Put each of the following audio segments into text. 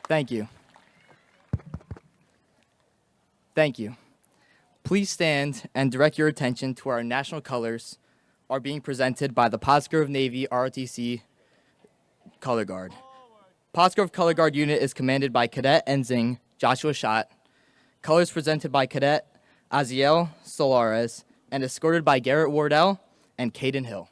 Thank you. Thank you. Please stand and direct your attention to our national colors are being presented by the Pottsgrove Navy ROTC Color Guard. Pottsgrove Color Guard unit is commanded by Cadet Ensign Joshua Schott, colors presented by Cadet Aziel Solares, and escorted by Garrett Wardell and Caden Hill.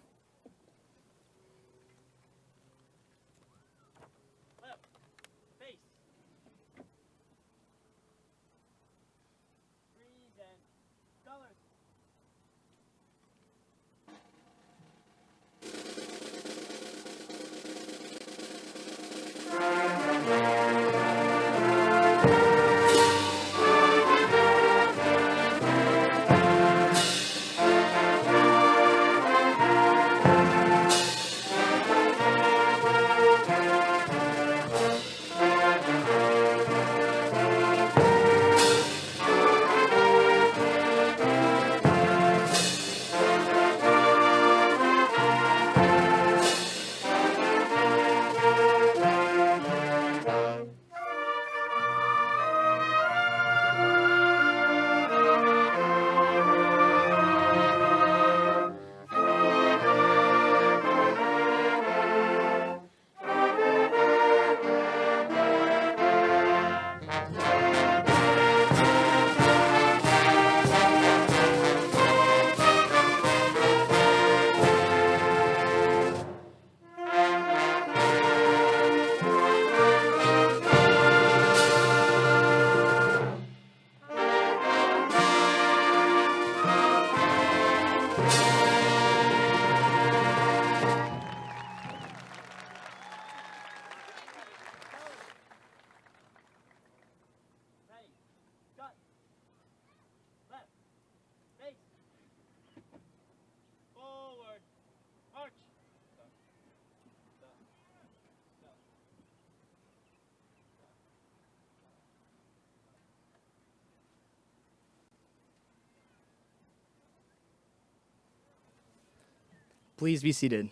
Please be seated.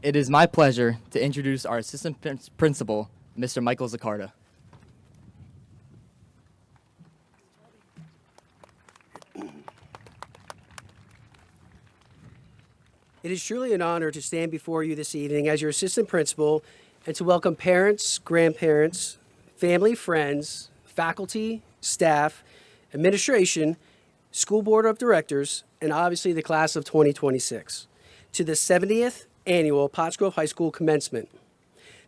It is my pleasure to introduce our assistant principal, Mr. Michael Zaccarda. It is truly an honor to stand before you this evening as your assistant principal and to welcome parents, grandparents, family, friends, faculty, staff, administration, school board of directors, and obviously the class of 2026 to the 70th annual Pottsgrove High School Commencement.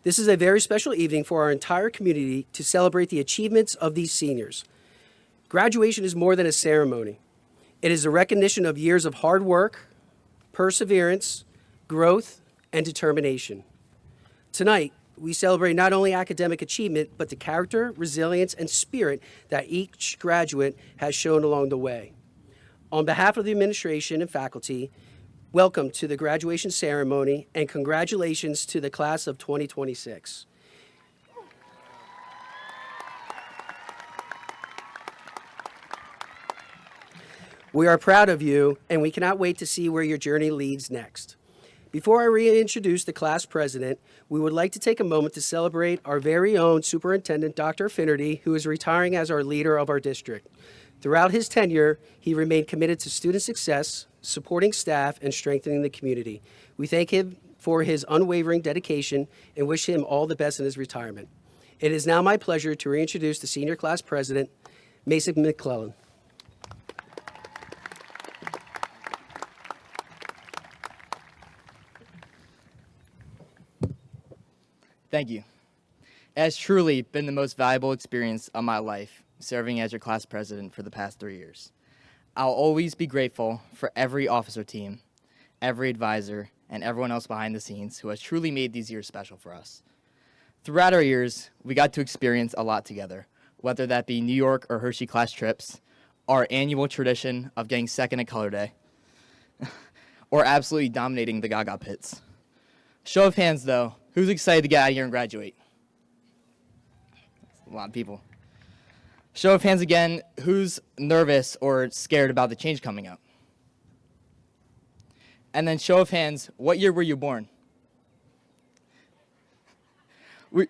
This is a very special evening for our entire community to celebrate the achievements of these seniors. Graduation is more than a ceremony. It is a recognition of years of hard work, perseverance, growth, and determination. Tonight, we celebrate not only academic achievement, but the character, resilience, and spirit that each graduate has shown along the way. On behalf of the administration and faculty, welcome to the graduation ceremony and congratulations to the class of 2026. We are proud of you, and we cannot wait to see where your journey leads next. Before I reintroduce the class president, we would like to take a moment to celebrate our very own Superintendent, Dr. Finnerty, who is retiring as our leader of our district. Throughout his tenure, he remained committed to student success, supporting staff, and strengthening the community. We thank him for his unwavering dedication and wish him all the best in his retirement. It is now my pleasure to reintroduce the senior class president, Mason McClellan. Thank you. It has truly been the most valuable experience of my life, serving as your class president for the past 3 years. I'll always be grateful for every officer team, every advisor, and everyone else behind the scenes who has truly made these years special for us. Throughout our years, we got to experience a lot together, whether that be New York or Hershey class trips, our annual tradition of getting second at Color Day, or absolutely dominating the Gaga pits. Show of hands, though, who's excited to get out of here and graduate? A lot of people. Show of hands again, who's nervous or scared about the change coming up? And then show of hands, what year were you born? We,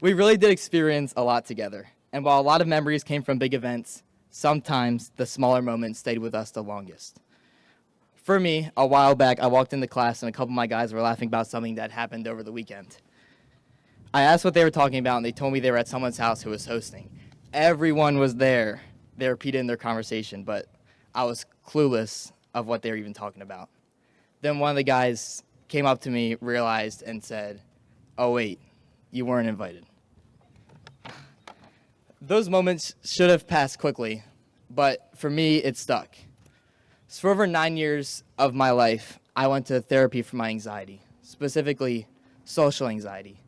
we really did experience a lot together. And while a lot of memories came from big events, sometimes the smaller moments stayed with us the longest. For me, a while back, I walked into class and a couple of my guys were laughing about something that happened over the weekend. I asked what they were talking about, and they told me they were at someone's house who was hosting. Everyone was there. They repeated in their conversation, but I was clueless of what they were even talking about. Then one of the guys came up to me, realized, and said, "Oh, wait, you weren't invited." Those moments should have passed quickly, but for me, it stuck. So for over 9 years of my life, I went to therapy for my anxiety, specifically social anxiety.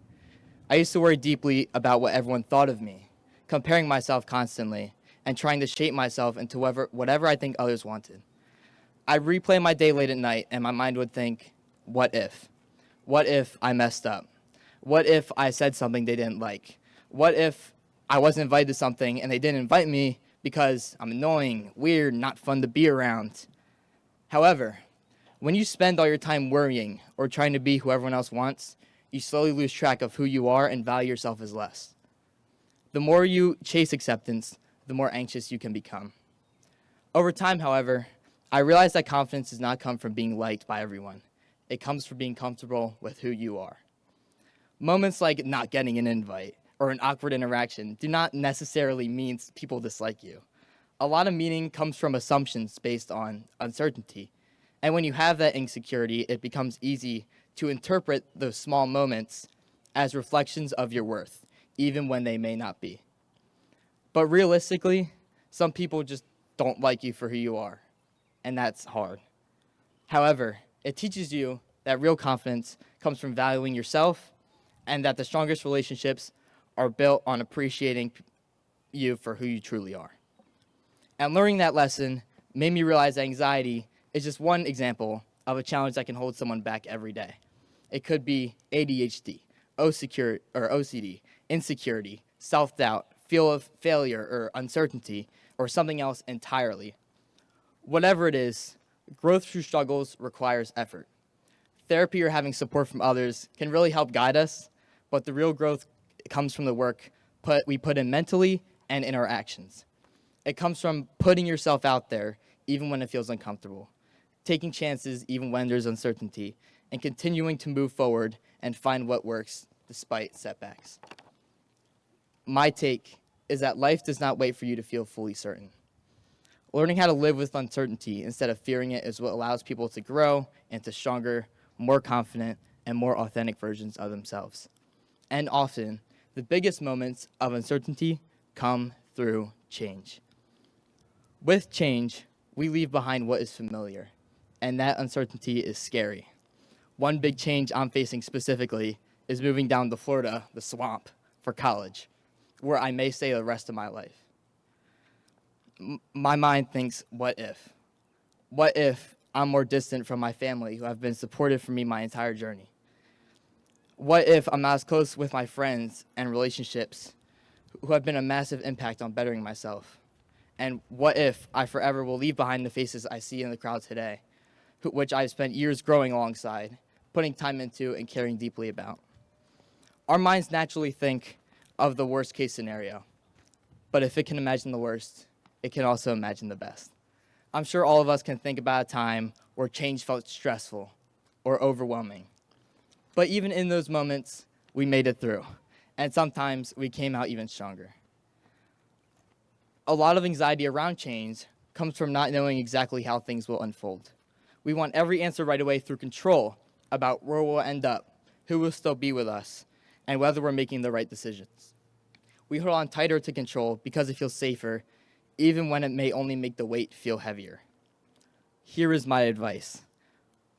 I used to worry deeply about what everyone thought of me, comparing myself constantly, and trying to shape myself into whatever I think others wanted. I'd replay my day late at night, and my mind would think, what if? What if I messed up? What if I said something they didn't like? What if I wasn't invited to something and they didn't invite me because I'm annoying, weird, not fun to be around? However, when you spend all your time worrying or trying to be who everyone else wants, you slowly lose track of who you are and value yourself as less. The more you chase acceptance, the more anxious you can become. Over time, however, I realized that confidence does not come from being liked by everyone. It comes from being comfortable with who you are. Moments like not getting an invite or an awkward interaction do not necessarily mean people dislike you. A lot of meaning comes from assumptions based on uncertainty. And when you have that insecurity, it becomes easy to interpret those small moments as reflections of your worth, even when they may not be. But realistically, some people just don't like you for who you are, and that's hard. However, it teaches you that real confidence comes from valuing yourself and that the strongest relationships are built on appreciating you for who you truly are. And learning that lesson made me realize that anxiety is just one example of a challenge that can hold someone back every day. It could be ADHD, OCD, insecurity, self-doubt, feel of failure or uncertainty, or something else entirely. Whatever it is, growth through struggles requires effort. Therapy or having support from others can really help guide us, but the real growth comes from the work we put in mentally and in our actions. It comes from putting yourself out there even when it feels uncomfortable, taking chances even when there's uncertainty, and continuing to move forward and find what works despite setbacks. My take is that life does not wait for you to feel fully certain. Learning how to live with uncertainty instead of fearing it is what allows people to grow into stronger, more confident, and more authentic versions of themselves. And often, the biggest moments of uncertainty come through change. With change, we leave behind what is familiar, and that uncertainty is scary. One big change I'm facing specifically is moving down to Florida, the swamp, for college, where I may stay the rest of my life. My mind thinks, what if? What if I'm more distant from my family who have been supportive for me my entire journey? What if I'm not as close with my friends and relationships who have been a massive impact on bettering myself? And what if I forever will leave behind the faces I see in the crowd today, which I've spent years growing alongside, putting time into, and caring deeply about? Our minds naturally think of the worst case scenario, but if it can imagine the worst, it can also imagine the best. I'm sure all of us can think about a time where change felt stressful or overwhelming. But even in those moments, we made it through, and sometimes we came out even stronger. A lot of anxiety around change comes from not knowing exactly how things will unfold. We want every answer right away through control about where we'll end up, who will still be with us, and whether we're making the right decisions. We hold on tighter to control because it feels safer, even when it may only make the weight feel heavier. Here is my advice.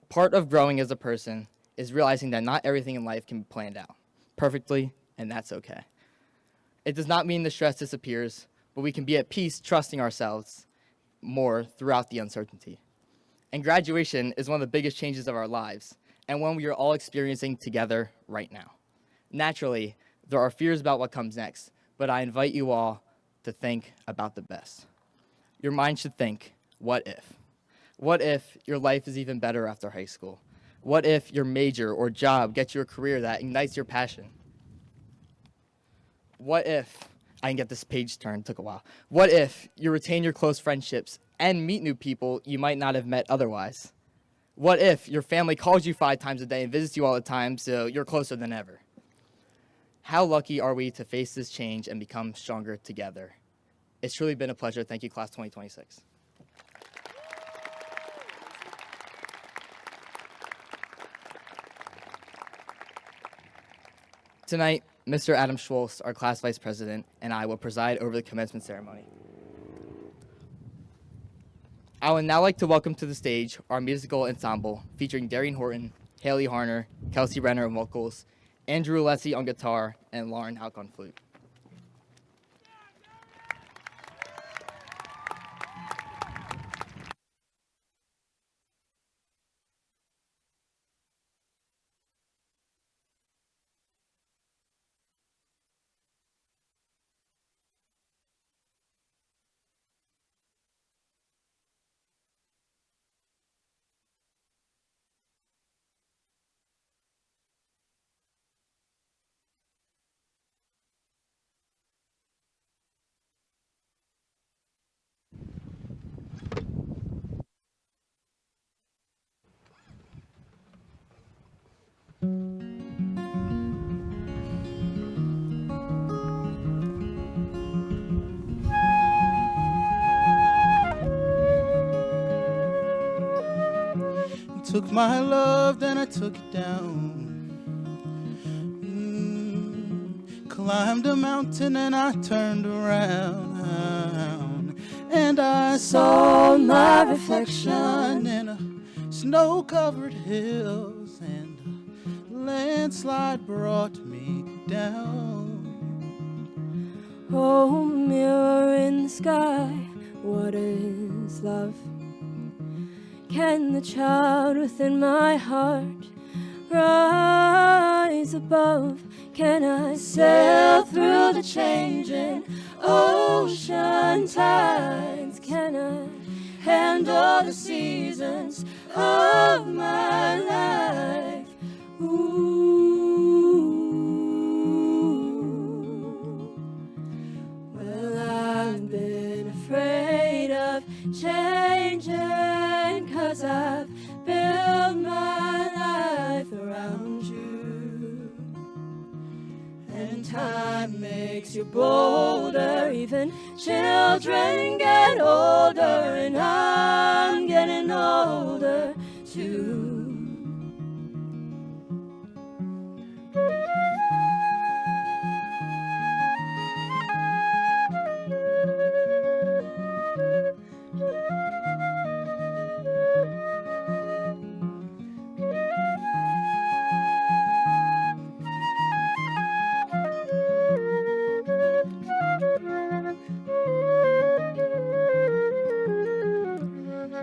Part of growing as a person is realizing that not everything in life can be planned out perfectly, and that's okay. It does not mean the stress disappears, but we can be at peace trusting ourselves more throughout the uncertainty. And graduation is one of the biggest changes of our lives, and one we are all experiencing together right now. Naturally, there are fears about what comes next, but I invite you all to think about the best. Your mind should think, what if? What if your life is even better after high school? What if your major or job gets you a career that ignites your passion? What if, I can get this page turned, took a while. What if you retain your close friendships and meet new people you might not have met otherwise? What if your family calls you 5 times a day and visits you all the time so you're closer than ever? How lucky are we to face this change and become stronger together? It's truly been a pleasure. Thank you, Class 2026. Tonight, Mr. Adam Schwartz, our class vice president, and I will preside over the commencement ceremony. I would now like to welcome to the stage our musical ensemble featuring Darian Horton, Haley Harner, Kelsey Renner on vocals, Andrew Alessi on guitar, and Lauren Hauk on flute. Took my love, then I took it down. Climbed a mountain and I turned around. And I saw my reflection in a snow-covered hills. And a landslide brought me down. Oh, mirror in the sky, what is love? Can the child within my heart rise above? Can I sail through the changing ocean tides? Can I handle the seasons of my life? Well, I've been afraid of changing, 'cause I've built my life around you. And time makes you bolder, even children get older, and I'm getting older too.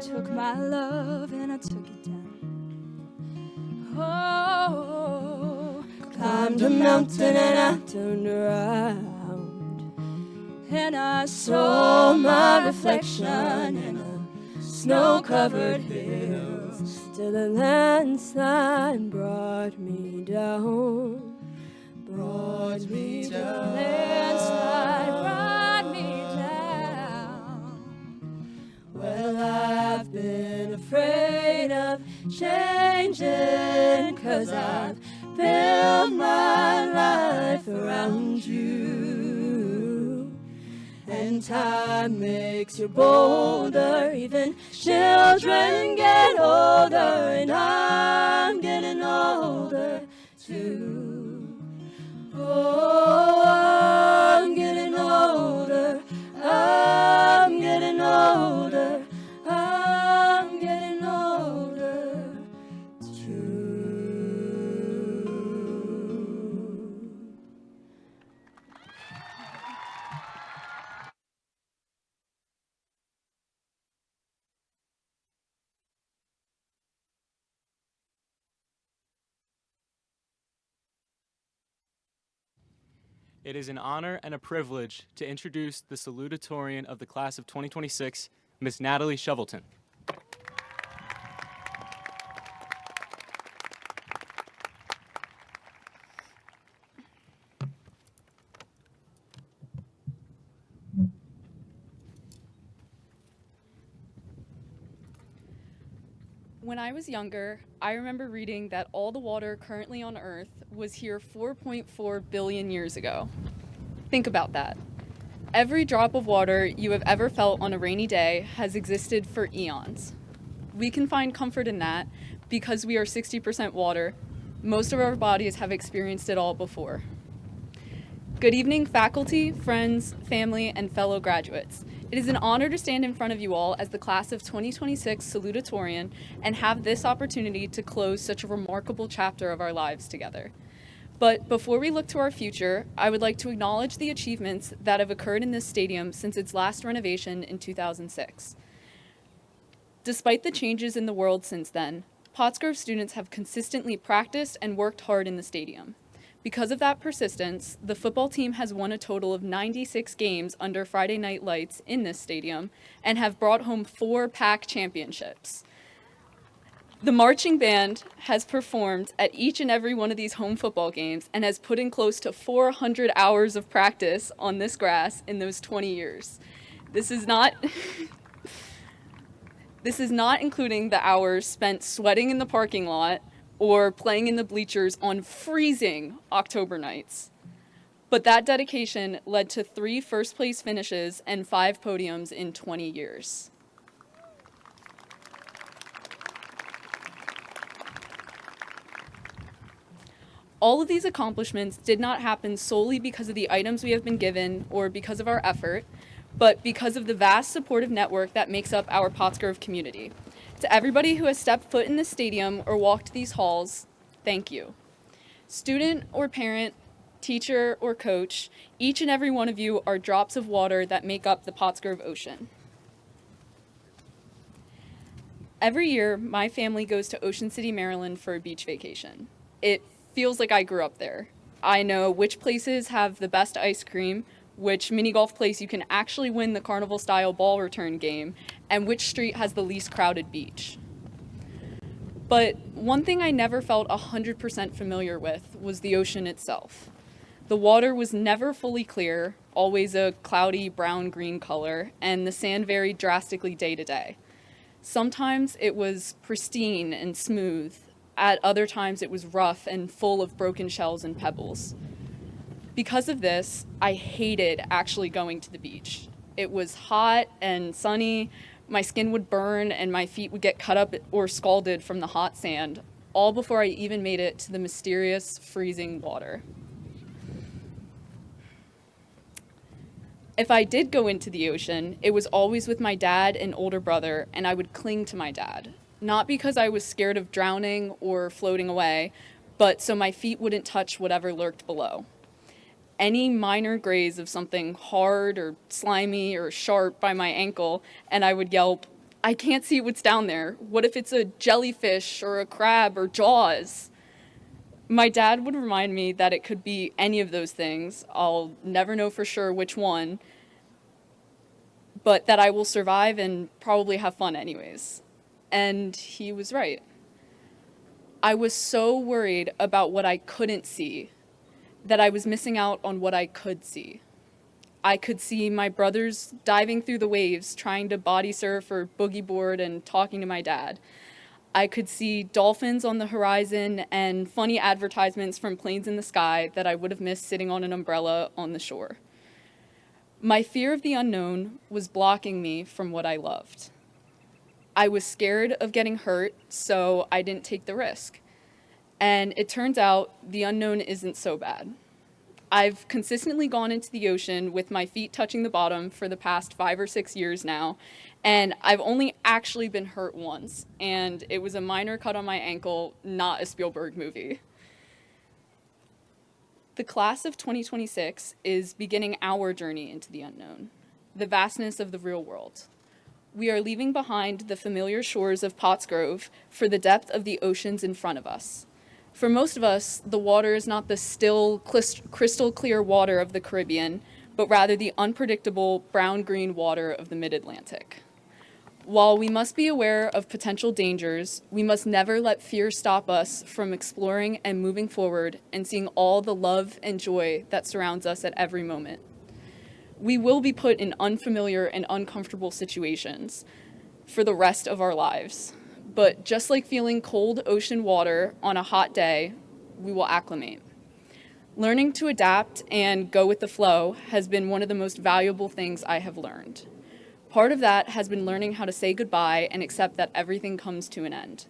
Took my love and I took it down. Oh, climbed a mountain and I turned around, and I saw my reflection in a snow-covered hills, till the landslide brought me down. Brought me down. Landslide brought me down. Well, I've been afraid of changing, 'cause I've built my life around you. And time makes you bolder, even children get older, and I'm getting older too. Oh, I'm getting older, I'm getting older, I'm getting older too. It is an honor and a privilege to introduce the salutatorian of the class of 2026, Miss Natalie Shovelton. When I was younger, I remember reading that all the water currently on Earth was here 4.4 billion years ago. Think about that. Every drop of water you have ever felt on a rainy day has existed for eons. We can find comfort in that because we are 60% water. Most of our bodies have experienced it all before. Good evening, faculty, friends, family, and fellow graduates. It is an honor to stand in front of you all as the class of 2026 salutatorian and have this opportunity to close such a remarkable chapter of our lives together. But before we look to our future, I would like to acknowledge the achievements that have occurred in this stadium since its last renovation in 2006. Despite the changes in the world since then, Pottsgrove students have consistently practiced and worked hard in the stadium. Because of that persistence, the football team has won a total of 96 games under Friday night lights in this stadium and have brought home 4 PAC championships. The marching band has performed at each and every one of these home football games and has put in close to 400 hours of practice on this grass in those 20 years. This is not including the hours spent sweating in the parking lot or playing in the bleachers on freezing October nights. But that dedication led to 3 first-place finishes and 5 podiums in 20 years. All of these accomplishments did not happen solely because of the items we have been given or because of our effort, but because of the vast supportive network that makes up our Pottsgrove community. To everybody who has stepped foot in the stadium or walked these halls, thank you. Student or parent, teacher or coach, each and every one of you are drops of water that make up the Pottsgrove Ocean. Every year, my family goes to Ocean City, Maryland for a beach vacation. It feels like I grew up there. I know which places have the best ice cream, which mini golf place you can actually win the carnival-style ball return game, and which street has the least crowded beach. But one thing I never felt 100% familiar with was the ocean itself. The water was never fully clear, always a cloudy brown-green color, and the sand varied drastically day to day. Sometimes it was pristine and smooth. At other times it was rough and full of broken shells and pebbles. Because of this, I hated actually going to the beach. It was hot and sunny, my skin would burn, and my feet would get cut up or scalded from the hot sand, all before I even made it to the mysterious freezing water. If I did go into the ocean, it was always with my dad and older brother, and I would cling to my dad. Not because I was scared of drowning or floating away, but so my feet wouldn't touch whatever lurked below. Any minor graze of something hard or slimy or sharp by my ankle, and I would yelp, "I can't see what's down there. What if it's a jellyfish or a crab or Jaws?" My dad would remind me that it could be any of those things. I'll never know for sure which one, but that I will survive and probably have fun anyways. And he was right. I was so worried about what I couldn't see that I was missing out on what I could see. I could see my brothers diving through the waves, trying to body surf or boogie board and talking to my dad. I could see dolphins on the horizon and funny advertisements from planes in the sky that I would have missed sitting on an umbrella on the shore. My fear of the unknown was blocking me from what I loved. I was scared of getting hurt, so I didn't take the risk. And it turns out the unknown isn't so bad. I've consistently gone into the ocean with my feet touching the bottom for the past 5 or 6 years now, and I've only actually been hurt once, and it was a minor cut on my ankle, not a Spielberg movie. The class of 2026 is beginning our journey into the unknown, the vastness of the real world. We are leaving behind the familiar shores of Pottsgrove for the depth of the oceans in front of us. For most of us, the water is not the still, crystal clear water of the Caribbean, but rather the unpredictable brown-green water of the mid-Atlantic. While we must be aware of potential dangers, we must never let fear stop us from exploring and moving forward and seeing all the love and joy that surrounds us at every moment. We will be put in unfamiliar and uncomfortable situations for the rest of our lives, but just like feeling cold ocean water on a hot day, we will acclimate. Learning to adapt and go with the flow has been one of the most valuable things I have learned. Part of that has been learning how to say goodbye and accept that everything comes to an end.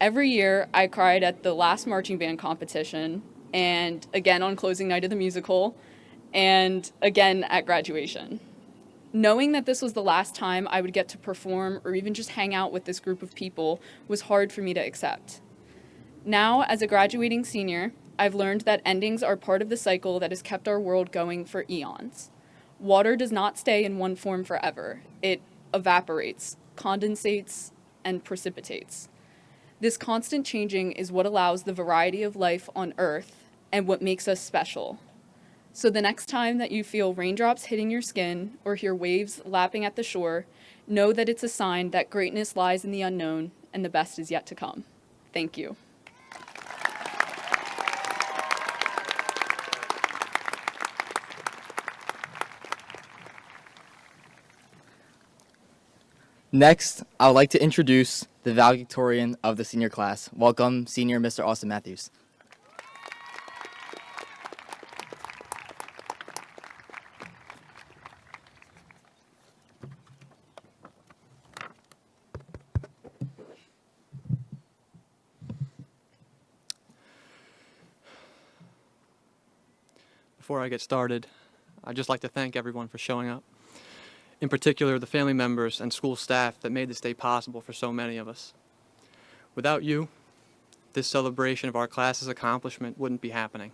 Every year, I cried at the last marching band competition, and again on closing night of the musical, and again at graduation. Knowing that this was the last time I would get to perform or even just hang out with this group of people was hard for me to accept. Now, as a graduating senior, I've learned that endings are part of the cycle that has kept our world going for eons. Water does not stay in one form forever. It evaporates, condensates, and precipitates. This constant changing is what allows the variety of life on Earth and what makes us special. So the next time that you feel raindrops hitting your skin or hear waves lapping at the shore, know that it's a sign that greatness lies in the unknown and the best is yet to come. Thank you. Next, I would like to introduce the valedictorian of the senior class. Welcome, Senior Mr. Austin Matthews. Before I get started, I'd just like to thank everyone for showing up. In particular, the family members and school staff that made this day possible for so many of us. Without you, this celebration of our class's accomplishment wouldn't be happening.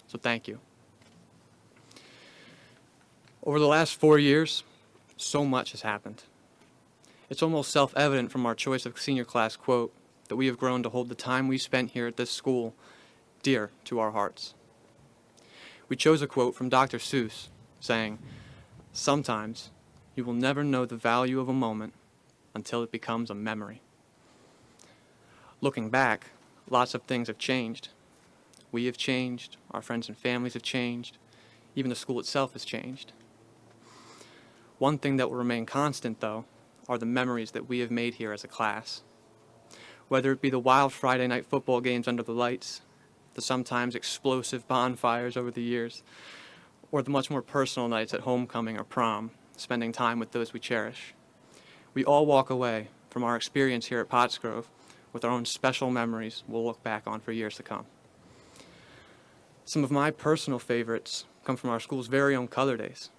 So thank you. Over the last 4 years, so much has happened. It's almost self-evident from our choice of senior class quote that we have grown to hold the time we spent here at this school dear to our hearts. We chose a quote from Dr. Seuss saying, "Sometimes you will never know the value of a moment until it becomes a memory." Looking back, lots of things have changed. We have changed, our friends and families have changed, even the school itself has changed. One thing that will remain constant, though, are the memories that we have made here as a class. Whether it be the wild Friday night football games under the lights, the sometimes explosive bonfires over the years, or the much more personal nights at homecoming or prom, spending time with those we cherish. We all walk away from our experience here at Pottsgrove with our own special memories we'll look back on for years to come. Some of my personal favorites come from our school's very own color days.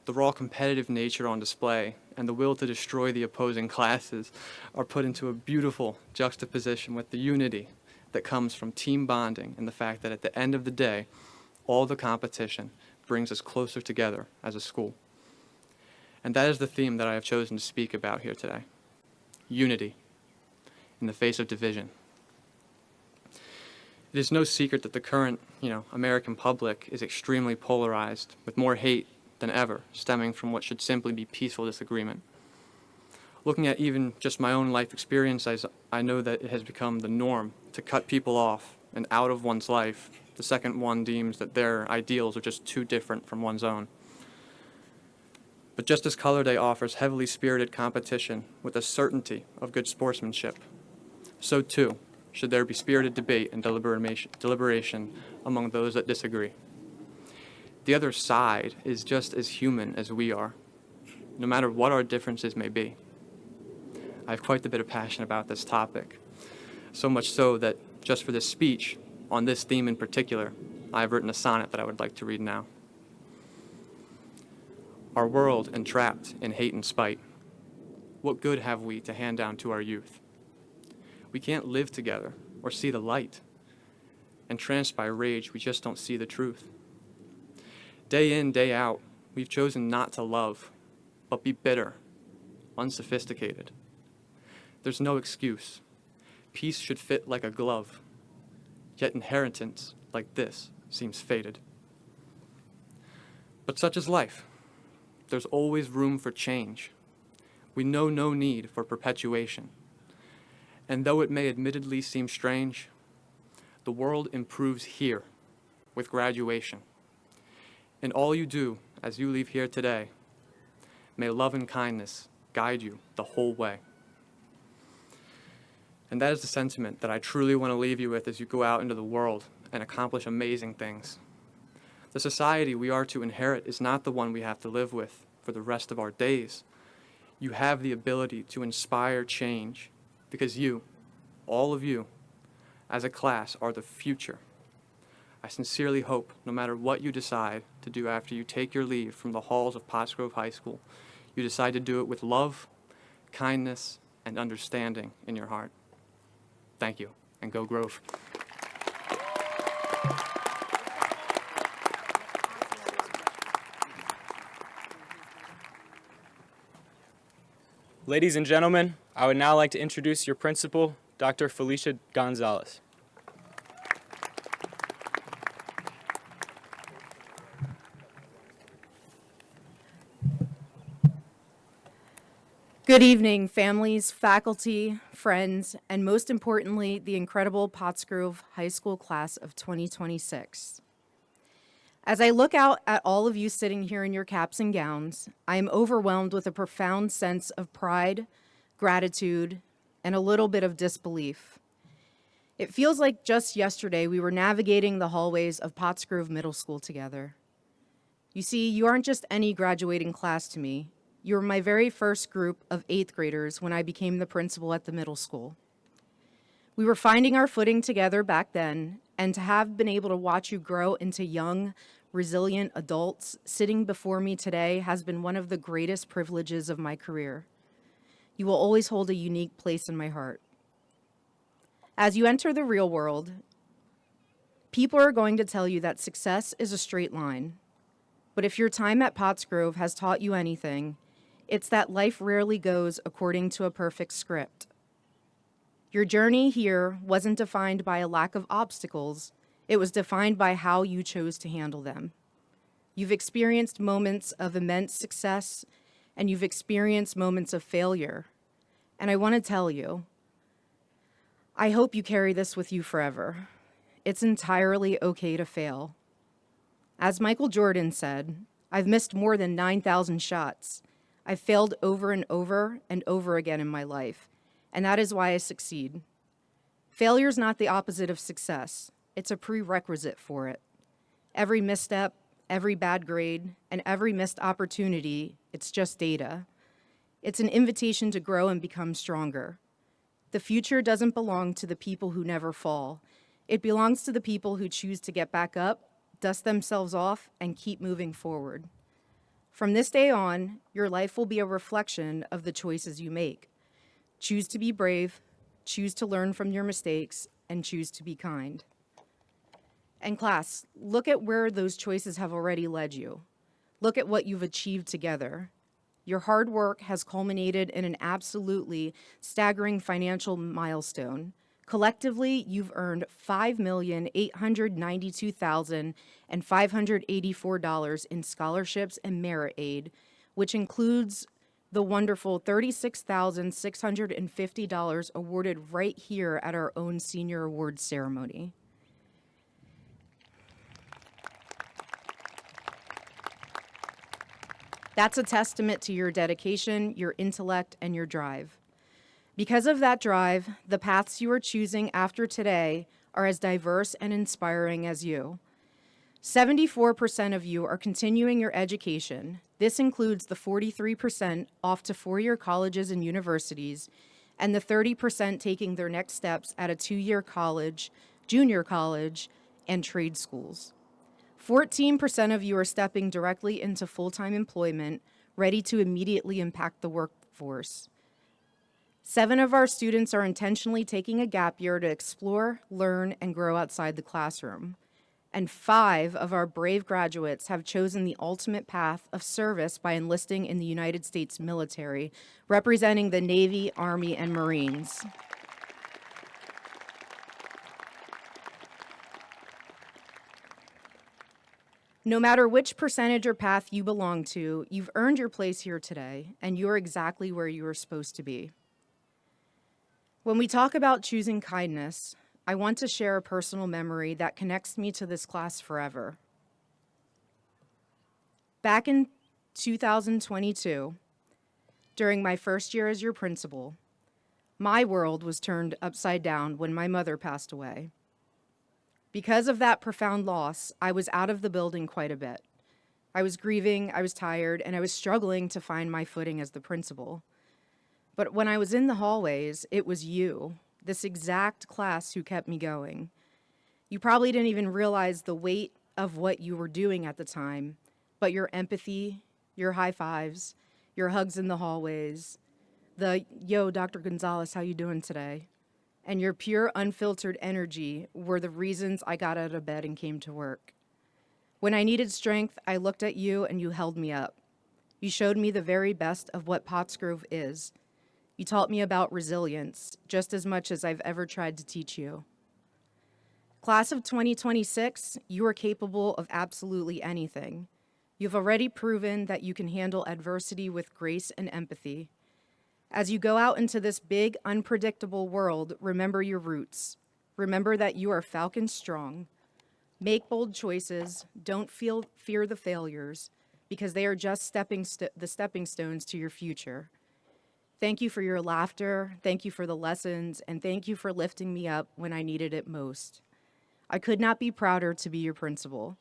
The raw competitive nature on display and the will to destroy the opposing classes are put into a beautiful juxtaposition with the unity that comes from team bonding and the fact that at the end of the day, all the competition brings us closer together as a school. And that is the theme that I have chosen to speak about here today. Unity in the face of division. It is no secret that the current, American public is extremely polarized, with more hate than ever stemming from what should simply be peaceful disagreement. Looking at even just my own life experience, I know that it has become the norm to cut people off and out of one's life the second one deems that their ideals are just too different from one's own. But just as Color Day offers heavily spirited competition with a certainty of good sportsmanship, so too should there be spirited debate and deliberation among those that disagree. The other side is just as human as we are, no matter what our differences may be. I have quite a bit of passion about this topic, so much so that just for this speech, on this theme in particular, I have written a sonnet that I would like to read now. Our world entrapped in hate and spite, what good have we to hand down to our youth? We can't live together or see the light. Entranced by rage, we just don't see the truth. Day in, day out, we've chosen not to love, but be bitter, unsophisticated. There's no excuse. Peace should fit like a glove, yet inheritance like this seems fated. But such is life. There's always room for change. We know no need for perpetuation. And though it may admittedly seem strange, the world improves here with graduation. In all you do as you leave here today, may love and kindness guide you the whole way. And that is the sentiment that I truly want to leave you with as you go out into the world and accomplish amazing things. The society we are to inherit is not the one we have to live with for the rest of our days. You have the ability to inspire change because you, all of you, as a class, are the future. I sincerely hope, no matter what you decide to do after you take your leave from the halls of Pottsgrove High School, you decide to do it with love, kindness, and understanding in your heart. Thank you, and go Grove. Ladies and gentlemen, I would now like to introduce your principal, Dr. Felicia Gonzalez. Good evening, families, faculty, friends, and most importantly, the incredible Pottsgrove High School class of 2026. As I look out at all of you sitting here in your caps and gowns, I am overwhelmed with a profound sense of pride, gratitude, and a little bit of disbelief. It feels like just yesterday we were navigating the hallways of Pottsgrove Middle School together. You see, you aren't just any graduating class to me. You were my very first group of 8th graders when I became the principal at the middle school. We were finding our footing together back then, and to have been able to watch you grow into young, resilient adults sitting before me today has been one of the greatest privileges of my career. You will always hold a unique place in my heart. As you enter the real world, people are going to tell you that success is a straight line. But if your time at Pottsgrove has taught you anything, it's that life rarely goes according to a perfect script. Your journey here wasn't defined by a lack of obstacles. It was defined by how you chose to handle them. You've experienced moments of immense success, and you've experienced moments of failure. And I want to tell you, I hope you carry this with you forever. It's entirely okay to fail. As Michael Jordan said, I've missed more than 9,000 shots. I've failed over and over again in my life, and that is why I succeed. Failure is not the opposite of success. It's a prerequisite for it. Every misstep, every bad grade, and every missed opportunity, it's just data. It's an invitation to grow and become stronger. The future doesn't belong to the people who never fall. It belongs to the people who choose to get back up, dust themselves off, and keep moving forward. From this day on, your life will be a reflection of the choices you make. Choose to be brave, choose to learn from your mistakes, and choose to be kind. And class, look at where those choices have already led you. Look at what you've achieved together. Your hard work has culminated in an absolutely staggering financial milestone. Collectively, you've earned $5,892,584 in scholarships and merit aid, which includes the wonderful $36,650 awarded right here at our own senior awards ceremony. That's a testament to your dedication, your intellect, and your drive. Because of that drive, the paths you are choosing after today are as diverse and inspiring as you. 74% of you are continuing your education. This includes the 43% off to four-year colleges and universities, and the 30% taking their next steps at a two-year college, junior college, and trade schools. 14% of you are stepping directly into full-time employment, ready to immediately impact the workforce. 7 of our students are intentionally taking a gap year to explore, learn, and grow outside the classroom. And 5 of our brave graduates have chosen the ultimate path of service by enlisting in the United States military, representing the Navy, Army, and Marines. No matter which percentage or path you belong to, you've earned your place here today, and you're exactly where you are supposed to be. When we talk about choosing kindness, I want to share a personal memory that connects me to this class forever. Back in 2022, during my first year as your principal, My world was turned upside down when my mother passed away. Because of that profound loss, I was out of the building quite a bit. I was grieving, I was tired, and I was struggling to find my footing as the principal. But when I was in the hallways, it was you, this exact class, who kept me going. You probably didn't even realize the weight of what you were doing at the time, but your empathy, your high fives, your hugs in the hallways, the, yo, Dr. Gonzalez, how you doing today? And your pure, unfiltered energy were the reasons I got out of bed and came to work. When I needed strength, I looked at you and you held me up. You showed me the very best of what Pottsgrove is. You taught me about resilience, just as much as I've ever tried to teach you. Class of 2026, you are capable of absolutely anything. You've already proven that you can handle adversity with grace and empathy. As you go out into this big, unpredictable world, remember your roots. Remember that you are Falcon strong. Make bold choices. Don't fear the failures, because they are just the stepping stones to your future. Thank you for your laughter. Thank you for the lessons, and thank you for lifting me up when I needed it most. I could not be prouder to be your principal.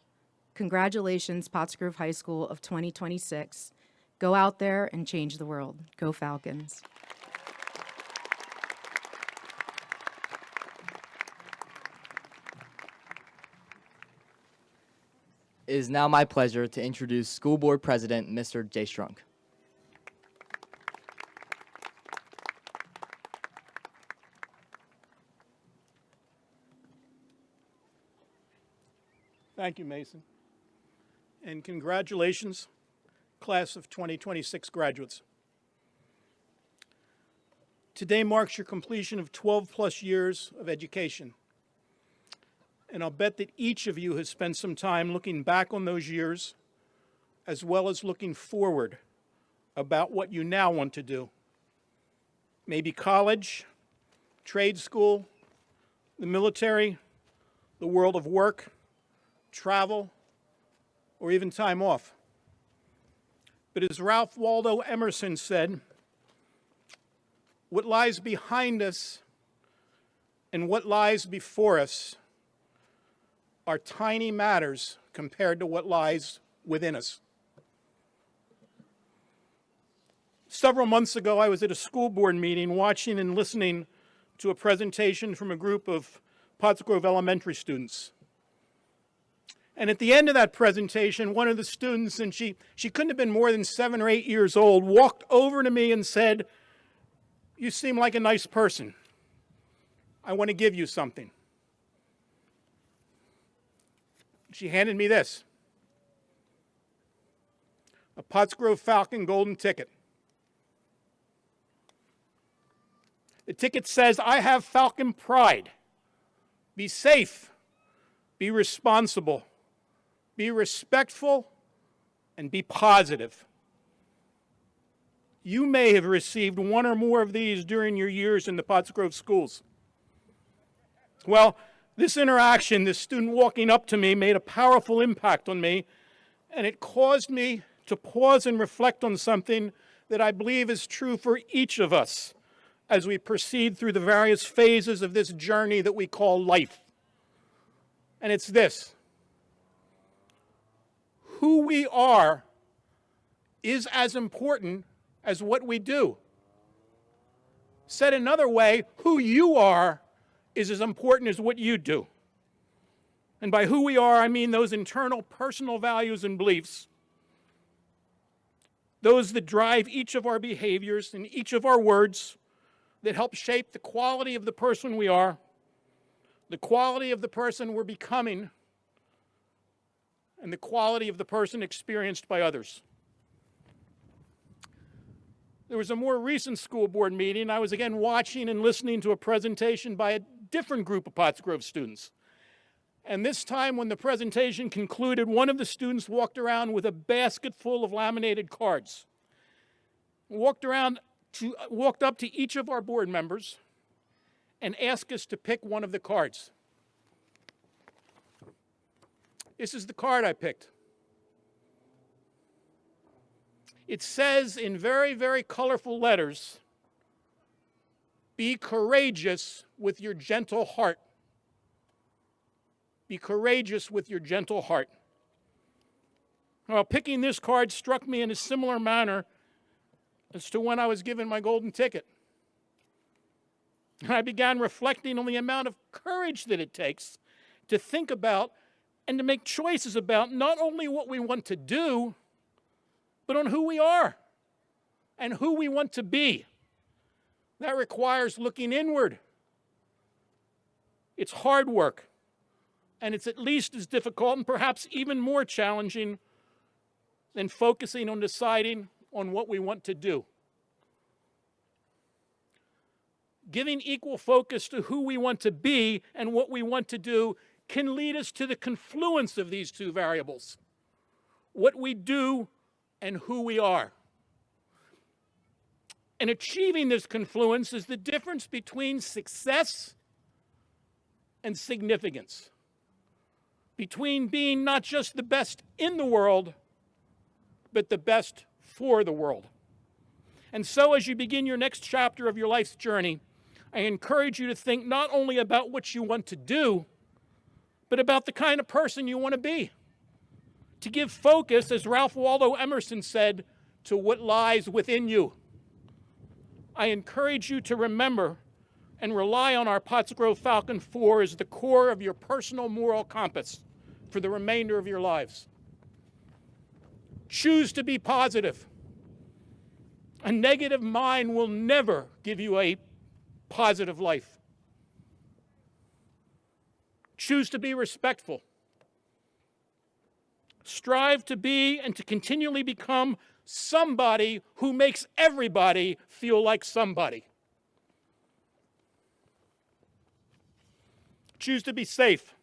Congratulations, Pottsgrove High School of 2026. Go out there and change the world. Go Falcons. It is now my pleasure to introduce School Board President, Mr. Jay Strunk. Thank you, Mason. And congratulations, class of 2026 graduates. Today marks your completion of 12 plus years of education. And I'll bet that each of you has spent some time looking back on those years, as well as looking forward about what you now want to do. Maybe college, trade school, the military, the world of work, travel, or even time off. But as Ralph Waldo Emerson said, what lies behind us and what lies before us are tiny matters compared to what lies within us. Several months ago, I was at a school board meeting watching and listening to a presentation from a group of Pottsgrove elementary students. And at the end of that presentation, one of the students, and she couldn't have been more than 7 or 8 years old, walked over to me and said, "You seem like a nice person. I want to give you something." She handed me this, a Pottsgrove Falcon golden ticket. The ticket says, "I have Falcon pride. Be safe, be responsible, be respectful, and be positive." You may have received one or more of these during your years in the Pottsgrove schools. Well, this interaction, this student walking up to me, made a powerful impact on me, and it caused me to pause and reflect on something that I believe is true for each of us as we proceed through the various phases of this journey that we call life. And it's this: who we are is as important as what we do. Said another way, who you are is as important as what you do. And by who we are, I mean those internal personal values and beliefs, those that drive each of our behaviors and each of our words, that help shape the quality of the person we are, the quality of the person we're becoming, and the quality of the person experienced by others. There was a more recent school board meeting. I was again watching and listening to a presentation by a different group of Pottsgrove students. And this time, when the presentation concluded, one of the students walked around with a basket full of laminated cards. Walked up to each of our board members and asked us to pick one of the cards. This is the card I picked. It says in very, very colorful letters, Be courageous with your gentle heart. Be courageous with your gentle heart. Well, picking this card struck me in a similar manner as to when I was given my golden ticket. And I began reflecting on the amount of courage that it takes to think about and to make choices about not only what we want to do, but on who we are and who we want to be. That requires looking inward. It's hard work, and it's at least as difficult and perhaps even more challenging than focusing on deciding on what we want to do. Giving equal focus to who we want to be and what we want to do can lead us to the confluence of these two variables, what we do and who we are. And achieving this confluence is the difference between success and significance, between being not just the best in the world, but the best for the world. And so as you begin your next chapter of your life's journey, I encourage you to think not only about what you want to do, but about the kind of person you want to be. To give focus, as Ralph Waldo Emerson said, to what lies within you. I encourage you to remember and rely on our Pottsgrove Falcon 4 as the core of your personal moral compass for the remainder of your lives. Choose to be positive. A negative mind will never give you a positive life. Choose to be respectful. Strive to be and to continually become somebody who makes everybody feel like somebody. Choose to be safe.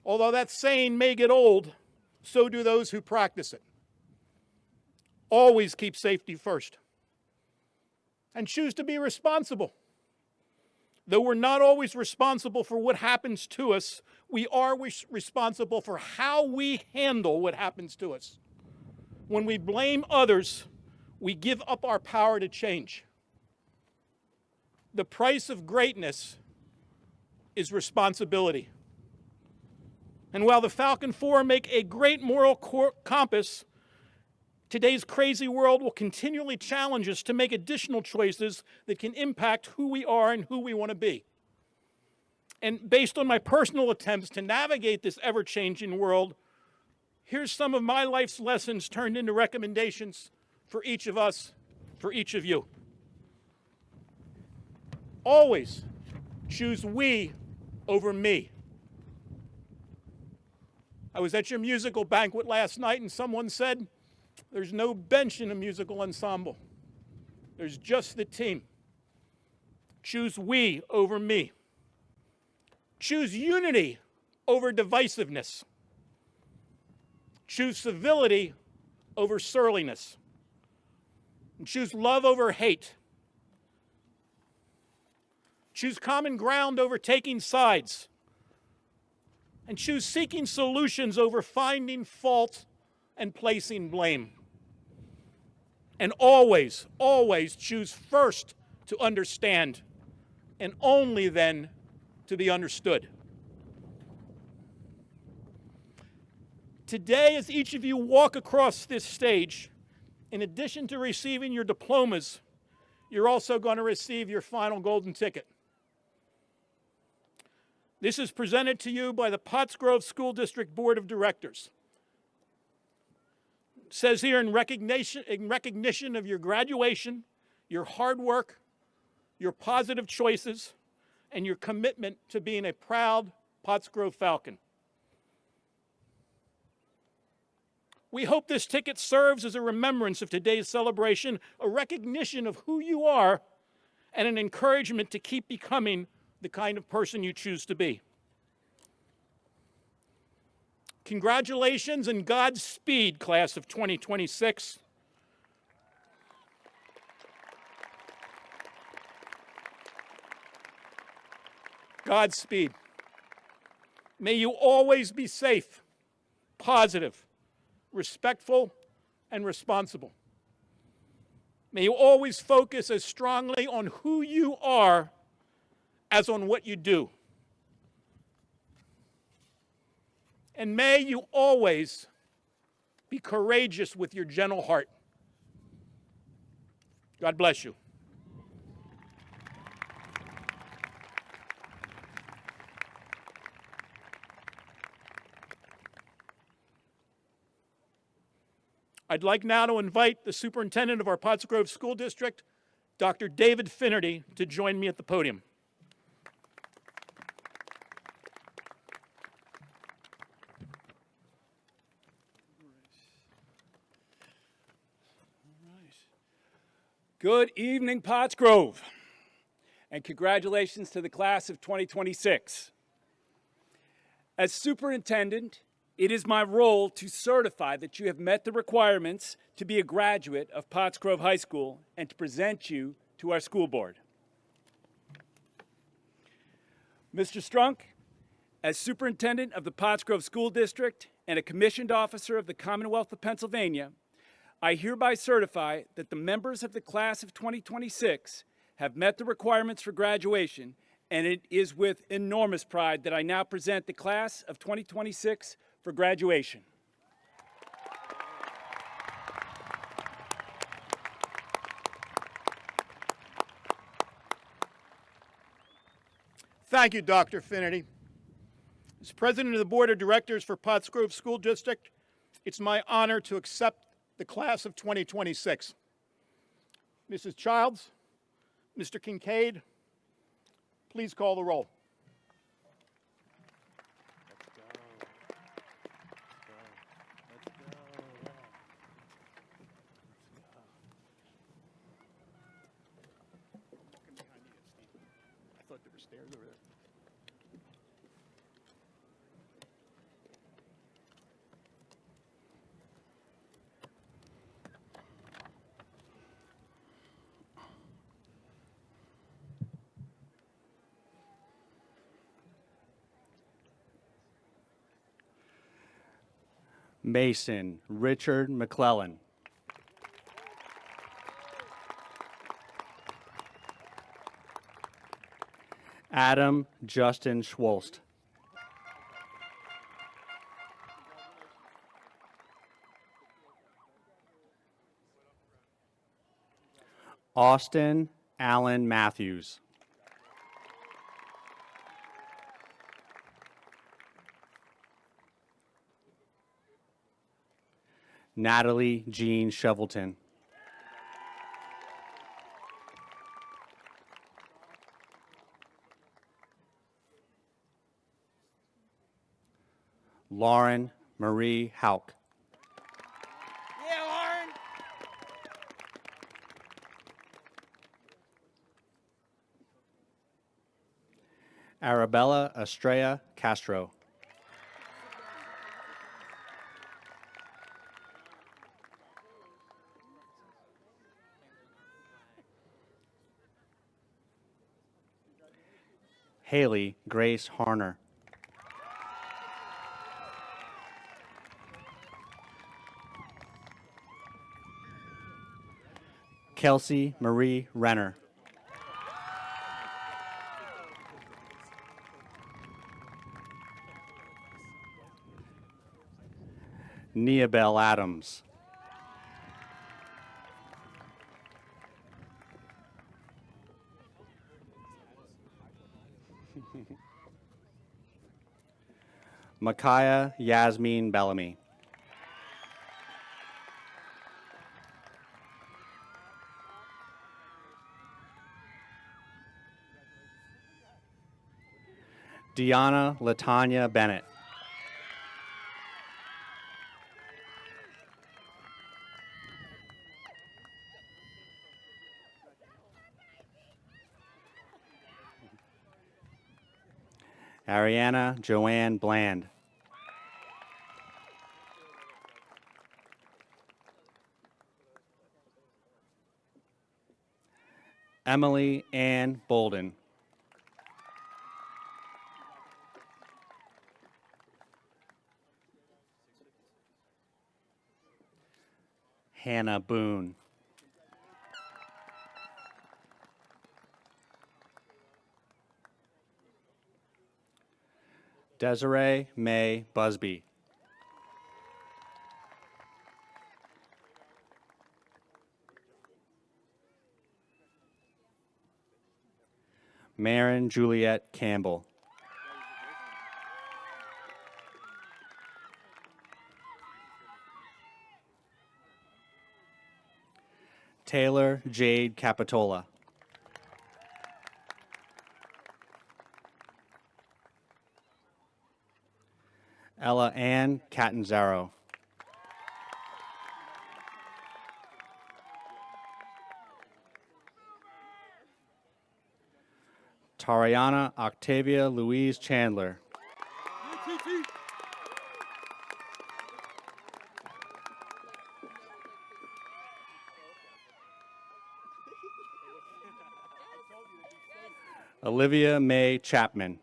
Although that saying may get old, so do those who practice it. Always keep safety first. And choose to be responsible. Though we're not always responsible for what happens to us, we are responsible for how we handle what happens to us. When we blame others, we give up our power to change. The price of greatness is responsibility. And while the Falcon 4 make a great moral compass, today's crazy world will continually challenge us to make additional choices that can impact who we are and who we want to be. And based on my personal attempts to navigate this ever-changing world, here's some of my life's lessons turned into recommendations for each of us, for each of you. Always choose we over me. I was at your musical banquet last night and someone said, there's no bench in a musical ensemble. There's just the team. Choose we over me. Choose unity over divisiveness. Choose civility over surliness. And choose love over hate. Choose common ground over taking sides. And choose seeking solutions over finding fault and placing blame. And always, always choose first to understand and only then to be understood. Today, as each of you walk across this stage, in addition to receiving your diplomas, you're also going to receive your final golden ticket. This is presented to you by the Pottsgrove School District Board of Directors. It says here, in recognition of your graduation, your hard work, your positive choices, and your commitment to being a proud Pottsgrove Falcon. We hope this ticket serves as a remembrance of today's celebration, a recognition of who you are, and an encouragement to keep becoming the kind of person you choose to be. Congratulations and Godspeed, class of 2026. Godspeed. May you always be safe, positive, respectful, and responsible. May you always focus as strongly on who you are as on what you do. And may you always be courageous with your gentle heart. God bless you. I'd like now to invite the superintendent of our Pottsgrove School District, Dr. David Finnerty, to join me at the podium. Good evening, Pottsgrove, and congratulations to the class of 2026. As superintendent, it is my role to certify that you have met the requirements to be a graduate of Pottsgrove High School and to present you to our school board. Mr. Strunk, as superintendent of the Pottsgrove School District and a commissioned officer of the Commonwealth of Pennsylvania, I hereby certify that the members of the class of 2026 have met the requirements for graduation, and it is with enormous pride that I now present the class of 2026 for graduation. Thank you, Dr. Finnerty. As president of the Board of Directors for Pottsgrove School District, it's my honor to accept the class of 2026. Mrs. Childs, Mr. Kincaid, please call the roll. I thought there were stairs over there. Mason Richard McClellan. Adam Justin Schwolst. Austin Allen Matthews. Natalie Jean Shovelton. Lauren Marie Hauk. Yeah, Lauren. Arabella Estrella Castro. Haley Grace Harner. Kelsey Marie Renner. Nia Bell Adams. Micaiah Yasmin Bellamy. Deanna Latanya Bennett. Ariana Joanne Bland. Emily Ann Bolden. Hannah Boone. Desiree May Busby. Marin Juliet Campbell. Taylor Jade Capitola. Ella Ann Catanzaro. Tariana Octavia Louise Chandler. Olivia May Chapman.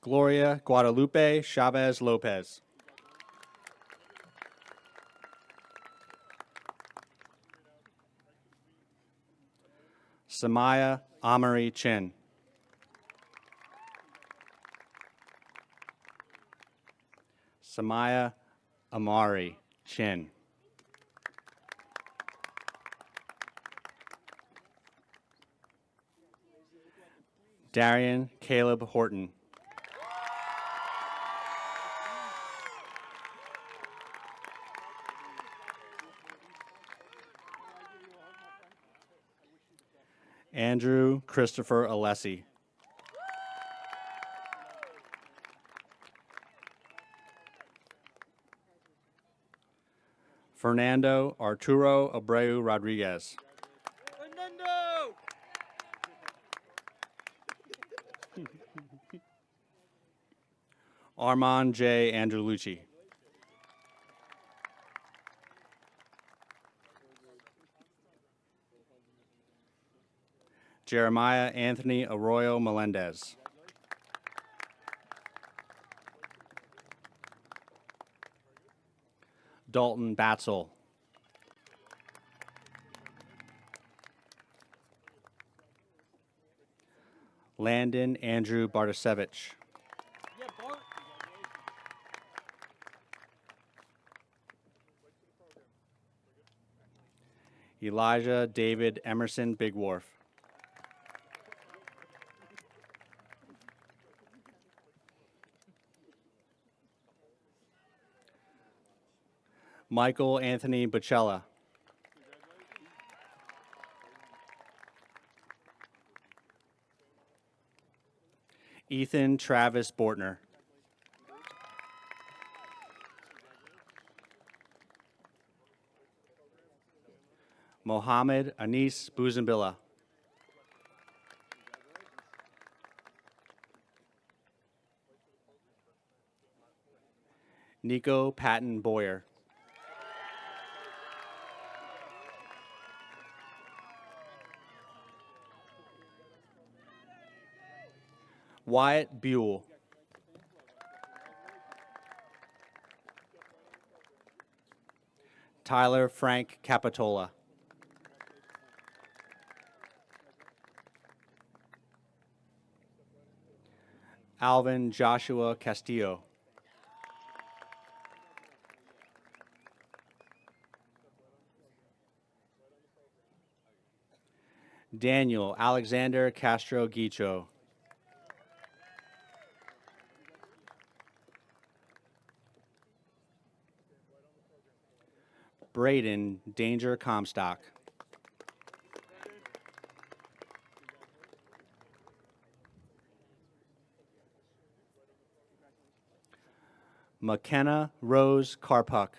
Gloria Guadalupe Chavez Lopez. Samaya Amari Chin. Samaya Amari Chin. Darian Caleb Horton. Andrew Christopher Alessi. Fernando Arturo Abreu Rodriguez. Fernando! Armand J. Andrelucci. Jeremiah Anthony Arroyo Melendez. Dalton Batzel. Landon Andrew Bartasevich. Yeah, Bart. Elijah David Emerson Big Wharf. Michael Anthony Bacella. Ethan Travis Bortner. Mohammed Anis Buzambilla. Nico Patton Boyer. Wyatt Buell. Tyler Frank Capitola. Alvin Joshua Castillo. Daniel Alexander Castro Guicho. Braden Danger Comstock. McKenna Rose Karpuk.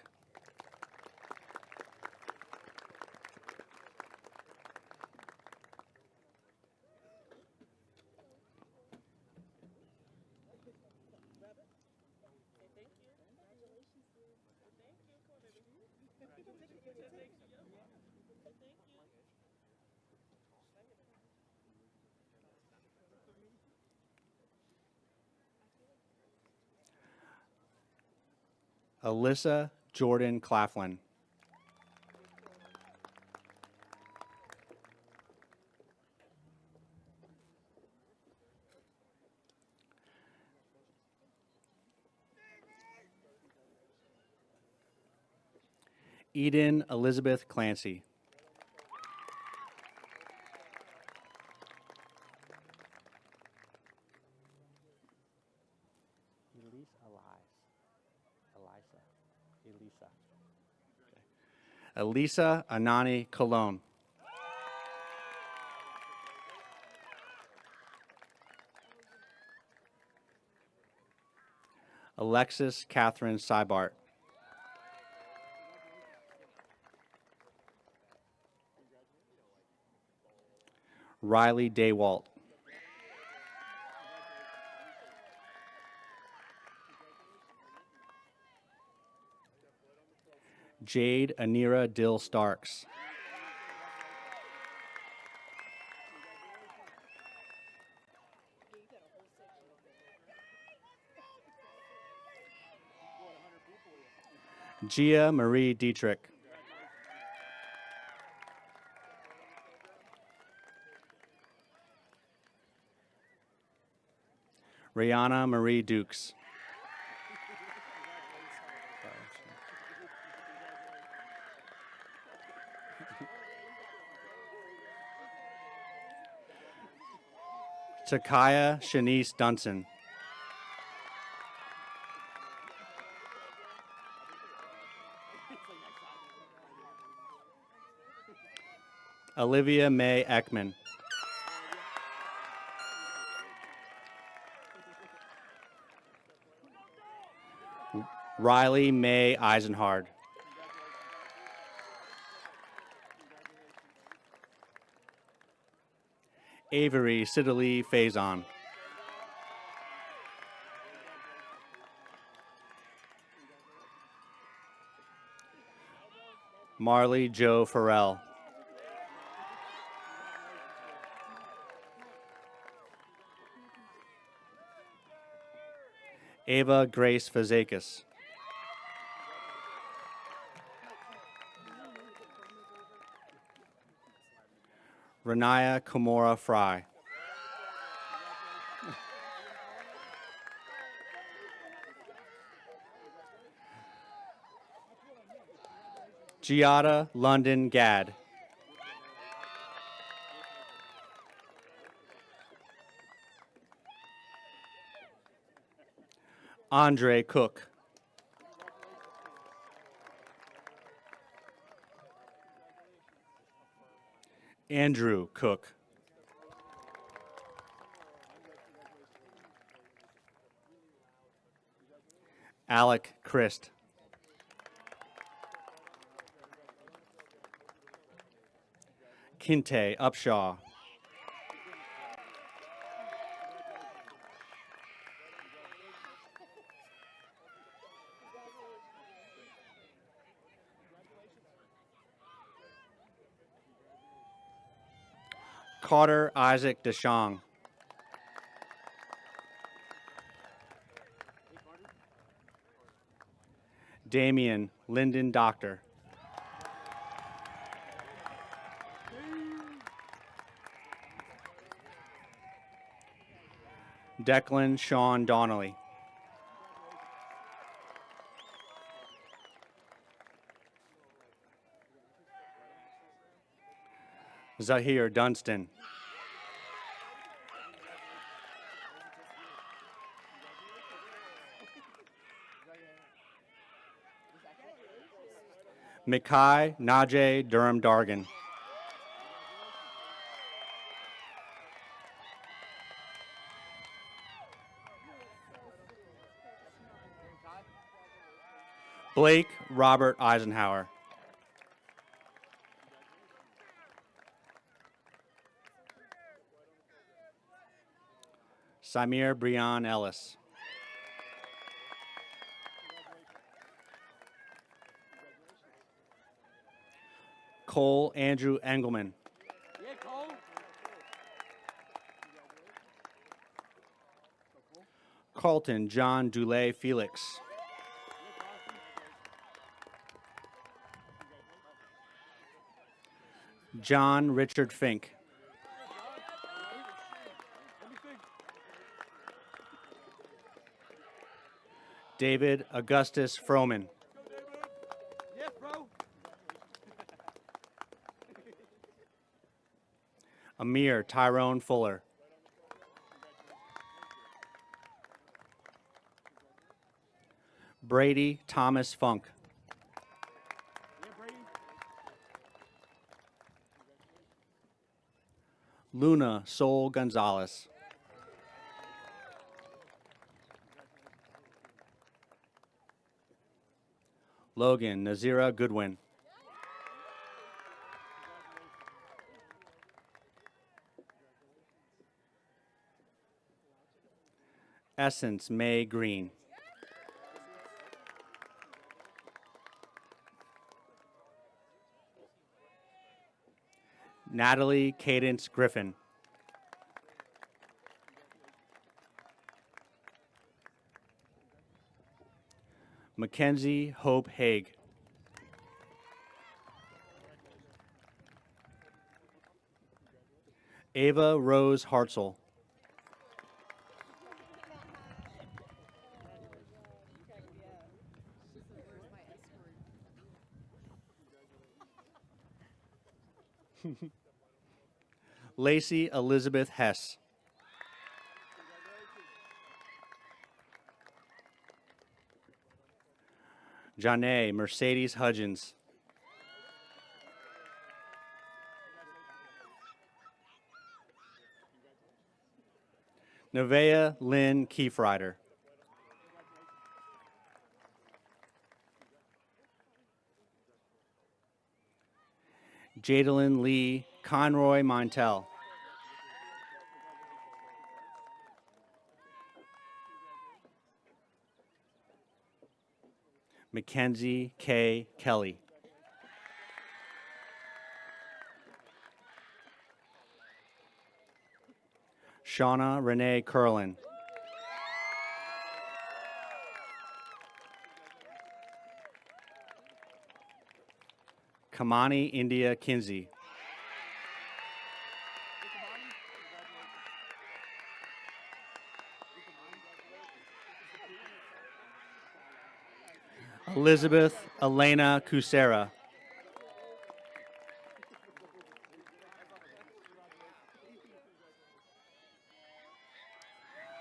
Alyssa Jordan Claflin. Eden Elizabeth Clancy. Elisa Anani Colon. Alexis Catherine Seibart. Riley Daywalt. Jade Anira Dill Starks. Gia Marie Dietrich. Rihanna Marie Dukes. Takaya Shanice Dunson. Olivia May Ekman. Riley May Eisenhard. Avery Sidley Faison. Marley Joe Farrell. Ava Grace Fazakis. Renaya Komora Fry. Giada London Gadd. Andre Cook. Andrew Cook. Alec Christ. Kinte Upshaw. Carter Isaac Deschong. Damian Lyndon Doctor. Declan Sean Donnelly. Zahir Dunstan. Mikai Najee Durham Dargan. Blake Robert Eisenhower. Samir Brian Ellis. Cole Andrew Engelman. Carlton John Dulay Felix. John Richard Fink. David Augustus Froman. Amir Tyrone Fuller. Brady Thomas Funk. Luna Sol Gonzalez. Logan Nazira Goodwin. Essence May Green. Natalie Cadence Griffin. Mackenzie Hope Haig. Ava Rose Hartzell. Lacey Elizabeth Hess. Janae Mercedes Hudgens. Nevaeh Lynn Kiefrider. Jadalyn Lee Conroy Montel. Mackenzie K. Kelly. Shauna Renee Curlin. Kamani India Kinsey. Elizabeth Elena Cusera.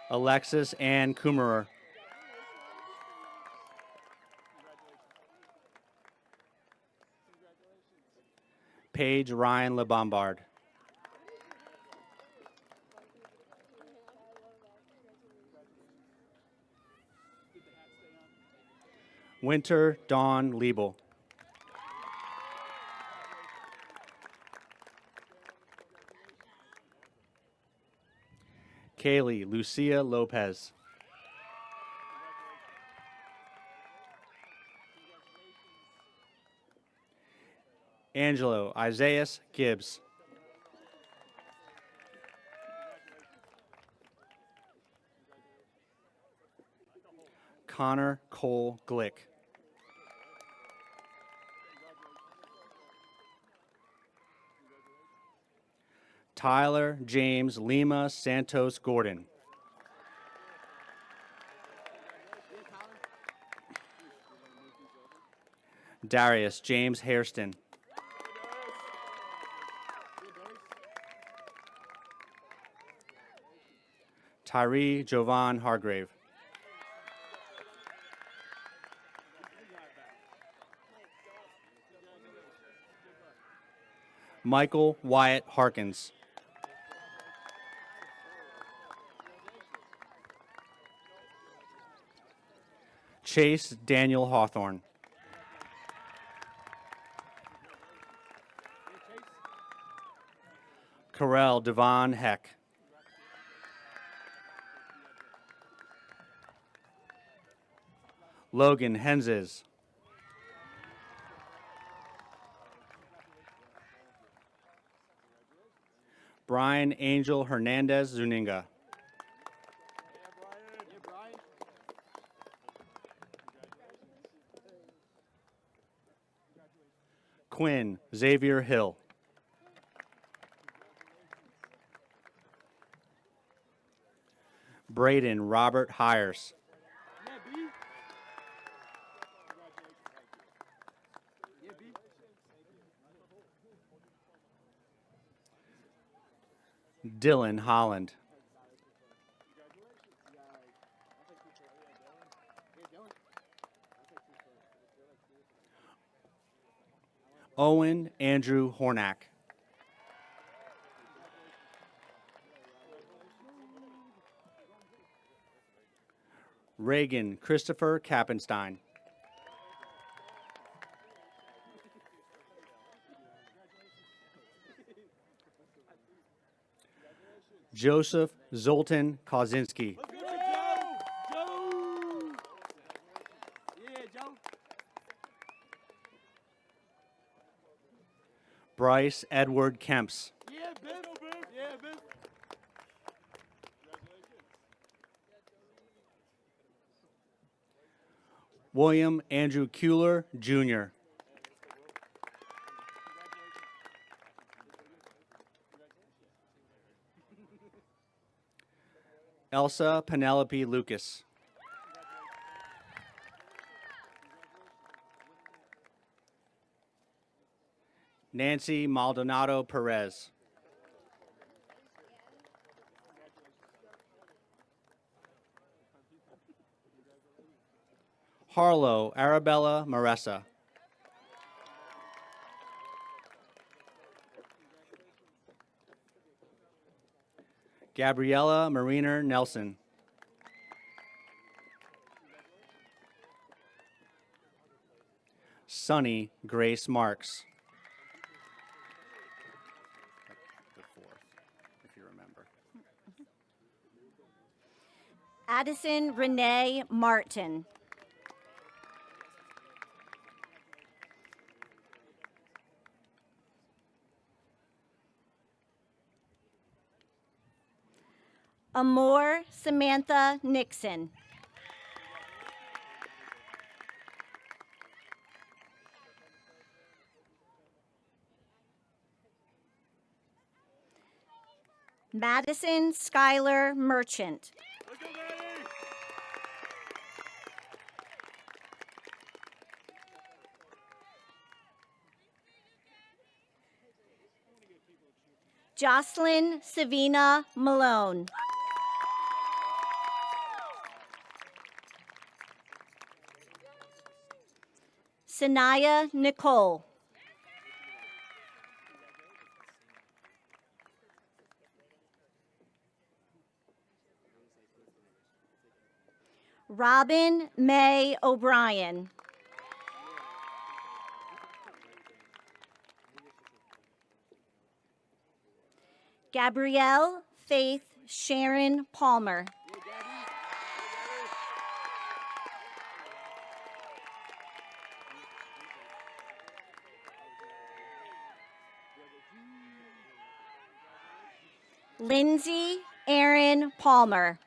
Alexis Ann Kummerer. Paige Ryan LeBombard. Winter Dawn Liebel. Kaylee Lucia Lopez. Angelo Isaias Gibbs. Connor Cole Glick. Tyler James Lima Santos Gordon. Darius James Hairston. Tyree Jovan Hargrave. Michael Wyatt Harkins. Chase Daniel Hawthorne. Carell Devon Heck. Logan Henzes. Brian Angel Hernandez Zuninga. Quinn Xavier Hill. Braden Robert Hires. Dylan Holland. Owen Andrew Hornack. Reagan Christopher Kappenstein. Joseph Zoltan Kozinski. Bryce Edward Kemps. William Andrew Kuehler, Jr. Elsa Penelope Lucas. Nancy Maldonado Perez. Harlow Arabella Maressa. Gabriella Mariner Nelson. Sunny Grace Marks. The fourth, if you remember. Addison Renee Martin. Amor Samantha Nixon. Madison Schuyler Merchant. Jocelyn Savina Malone. Sanaya Nicole. Robin May O'Brien. Gabrielle Faith Sharon Palmer. Lindsay Aaron Palmer.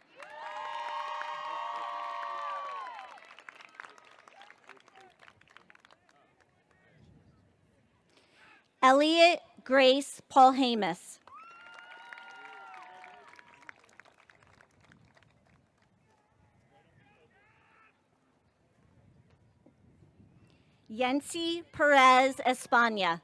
Elliot Grace Paulhamus. Yancy Perez España.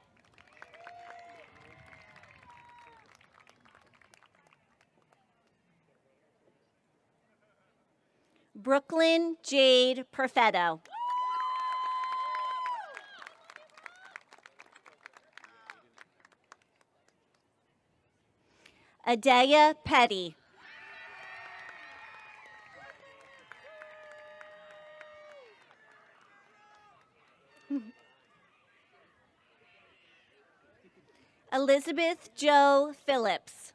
Brooklyn Jade Perfetto. Adea Petty. Elizabeth Jo Phillips.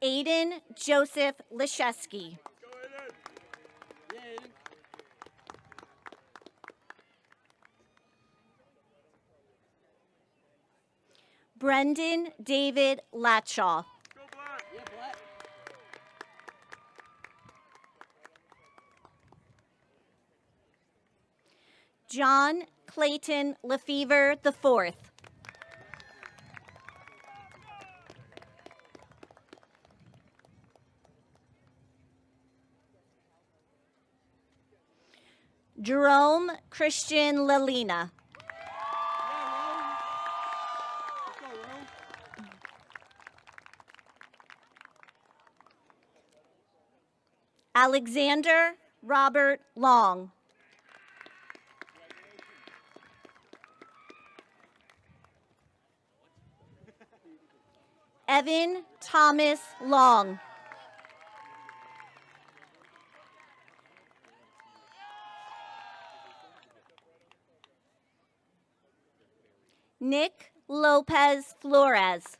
Aiden Joseph Leszewski. Brendan David Latshaw. John Clayton Lefevre IV. Jerome Christian Lalina. Alexander Robert Long. Evan Thomas Long. Nick Lopez Flores.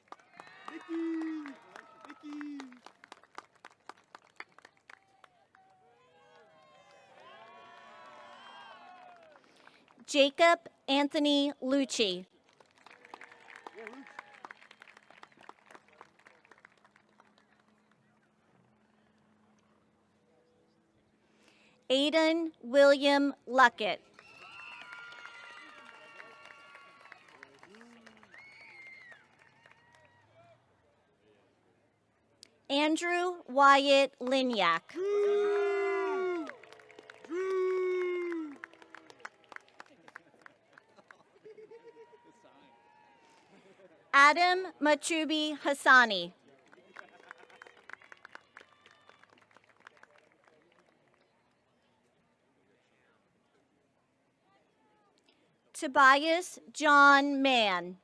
Jacob Anthony Lucci. Aiden William Luckett. Andrew Wyatt Liniak. Adam Machubi Hassani. Tobias John Mann.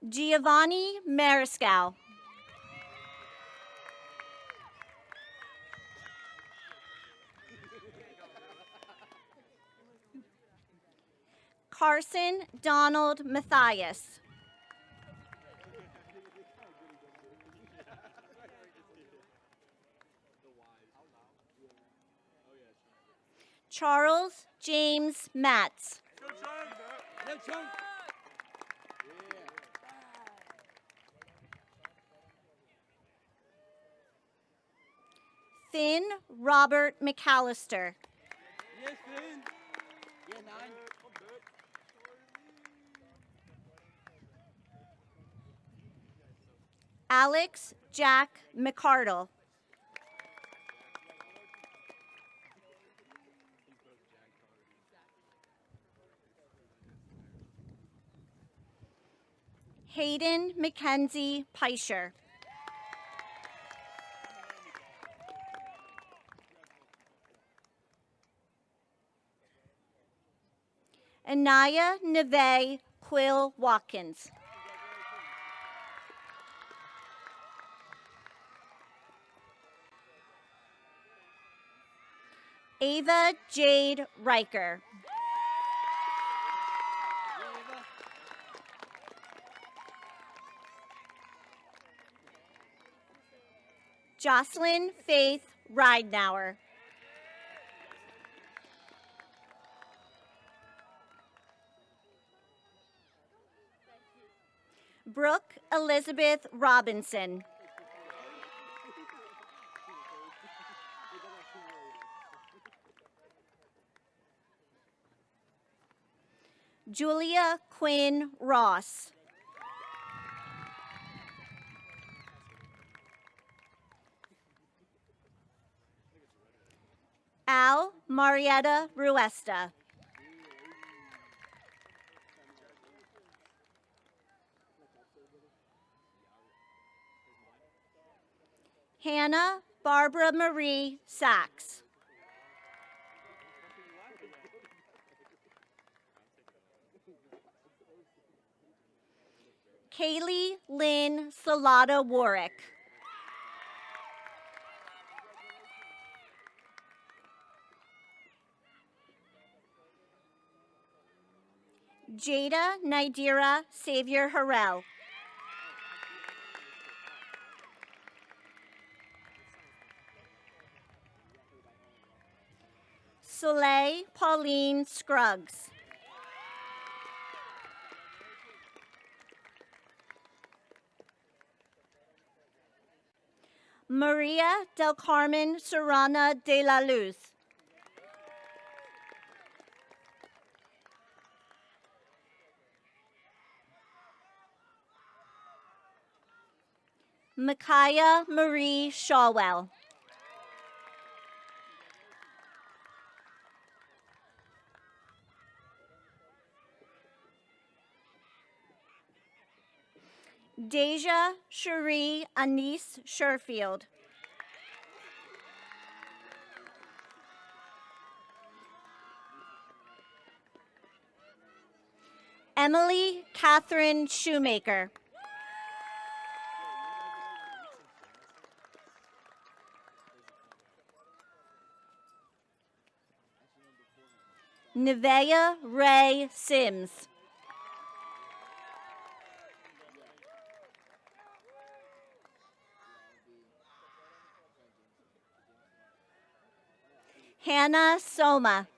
Giovanni Mariscal. Carson Donald Matthias. Charles James Matz. Finn Robert McAllister. Alex Jack McCardle. Hayden Mackenzie Peischer. Anaya Neve Quill Watkins. Ava Jade Riker. Jocelyn Faith Ridenauer. Brooke Elizabeth Robinson. Julia Quinn Ross. Al Marietta Ruesta. Hannah Barbara Marie Sachs. Kaylee Lynn Salata Warwick. Jada Nidira Xavier Harrell. Soleil Pauline Scruggs. Maria del Carmen Serrana de la Luz. Micaiah Marie Shawwell. Deja Cherie Anise Sherfield. Emily Catherine Shoemaker. Nevea Ray Sims. Hannah Soma.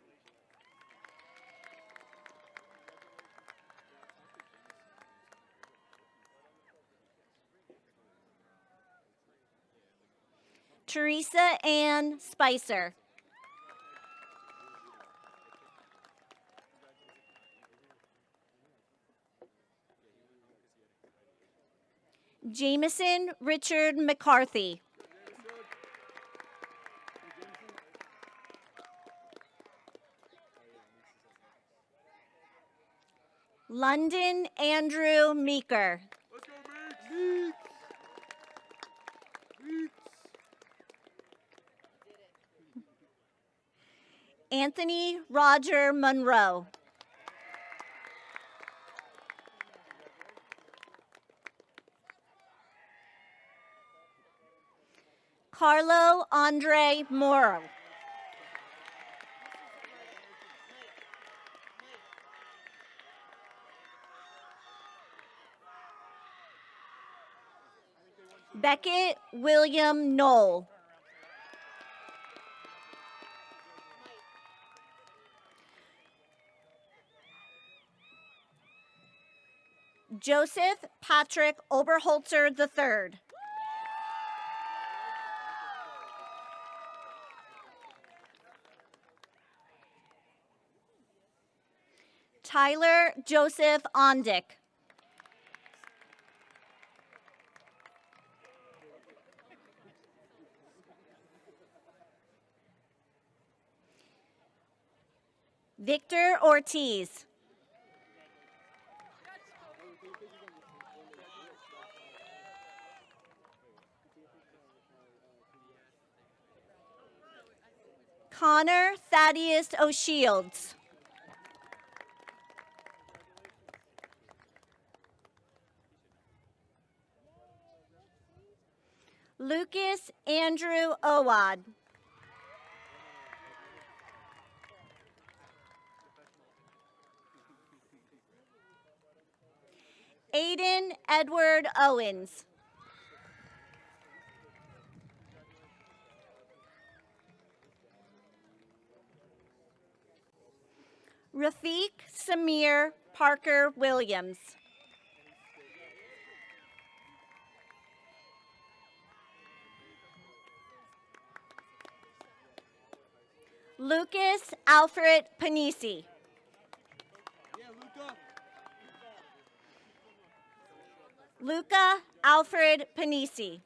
Teresa Ann Spicer. Jameson Richard McCarthy. London Andrew Meeker. Anthony Roger Monroe. Carlo Andre Moro. Beckett William Knoll. Joseph Patrick Oberholzer III. Tyler Joseph Ondick. Victor Ortiz. Connor Thaddeus O'Shields. Lucas Andrew Owad. Aiden Edward Owens. Rafiq Samir Parker Williams. Lucas Alfred Panisi. Luca Alfred Panisi.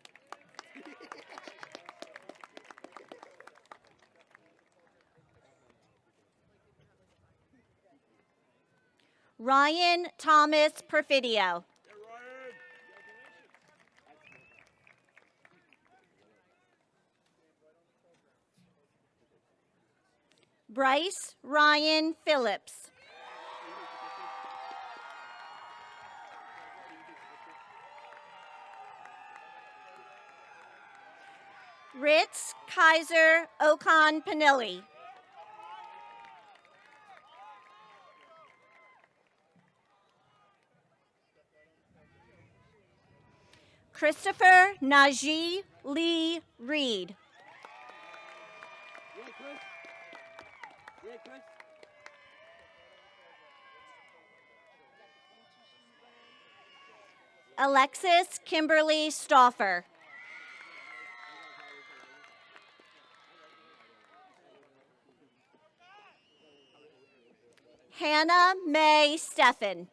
Ryan Thomas Perfidio. Bryce Ryan Phillips. Ritz Kaiser Okan Panilli. Christopher Najee Lee Reed. Alexis Kimberly Stauffer. Hannah Mae Steffen.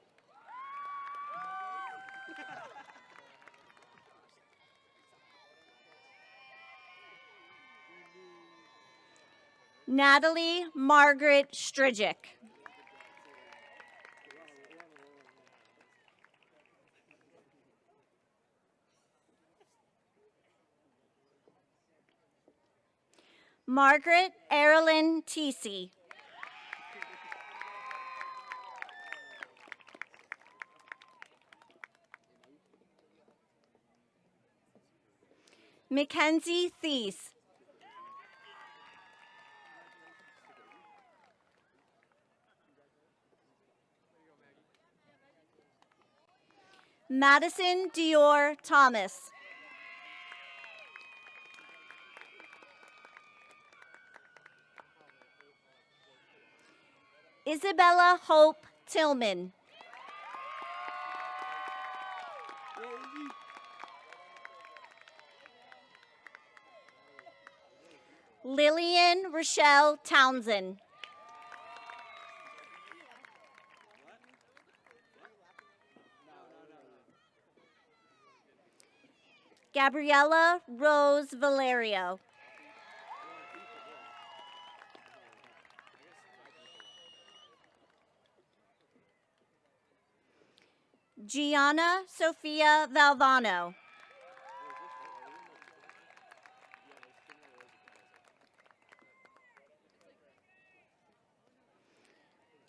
Natalie Margaret Strijic. Margaret Erilyn Teesey. Mackenzie Thies. Madison Dior Thomas. Isabella Hope Tillman. Lillian Rochelle Townsend. Gabriella Rose Valerio. Gianna Sophia Valvano.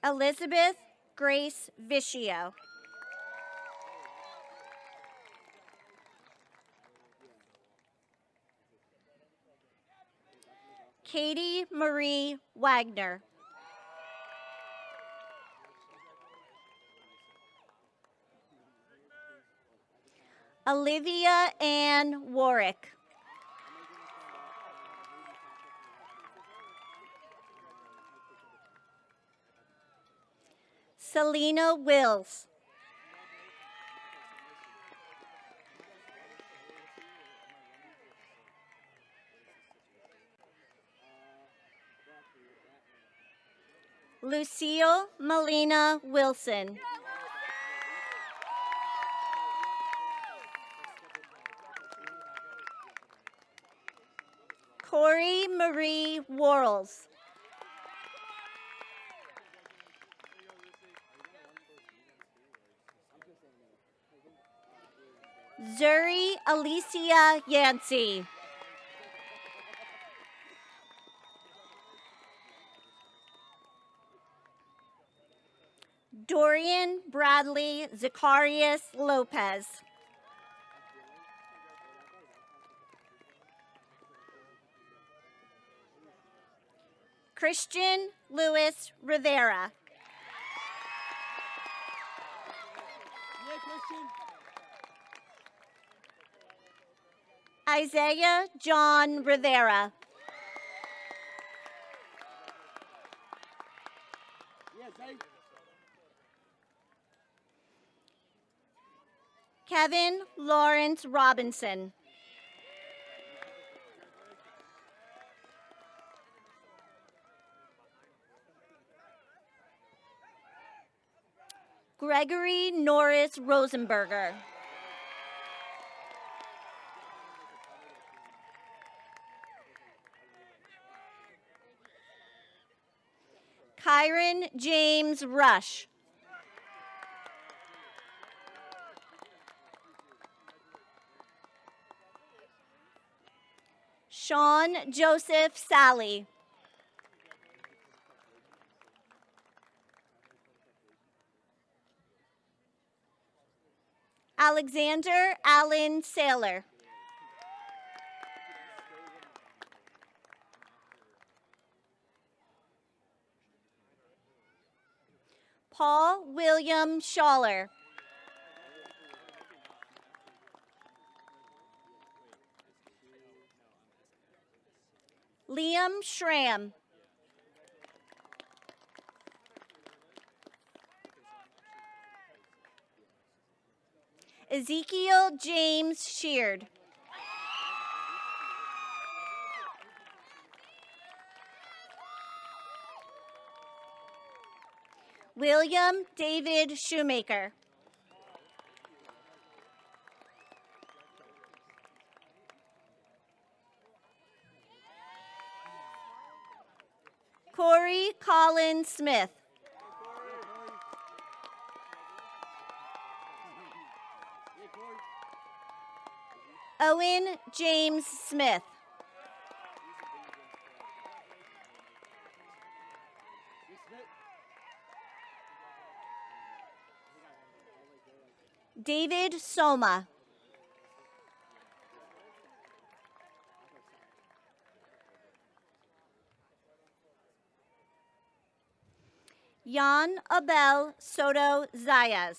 Elizabeth Grace Vicio. Katie Marie Wagner. Olivia Ann Warwick. Selena Wills. Lucille Melina Wilson. Corey Marie Worrells. Zuri Alicia Yancey. Dorian Bradley Zacharias Lopez. Christian Louis Rivera. Isaiah John Rivera. Kevin Lawrence Robinson. Gregory Norris Rosenberger. Kyron James Rush. Sean Joseph Sally. Alexander Allen Saylor. Paul William Schaller. Liam Schramm. Ezekiel James Sheard. William David Shoemaker. Corey Colin Smith. Owen James Smith. David Soma. Jan Abel Soto Zayas.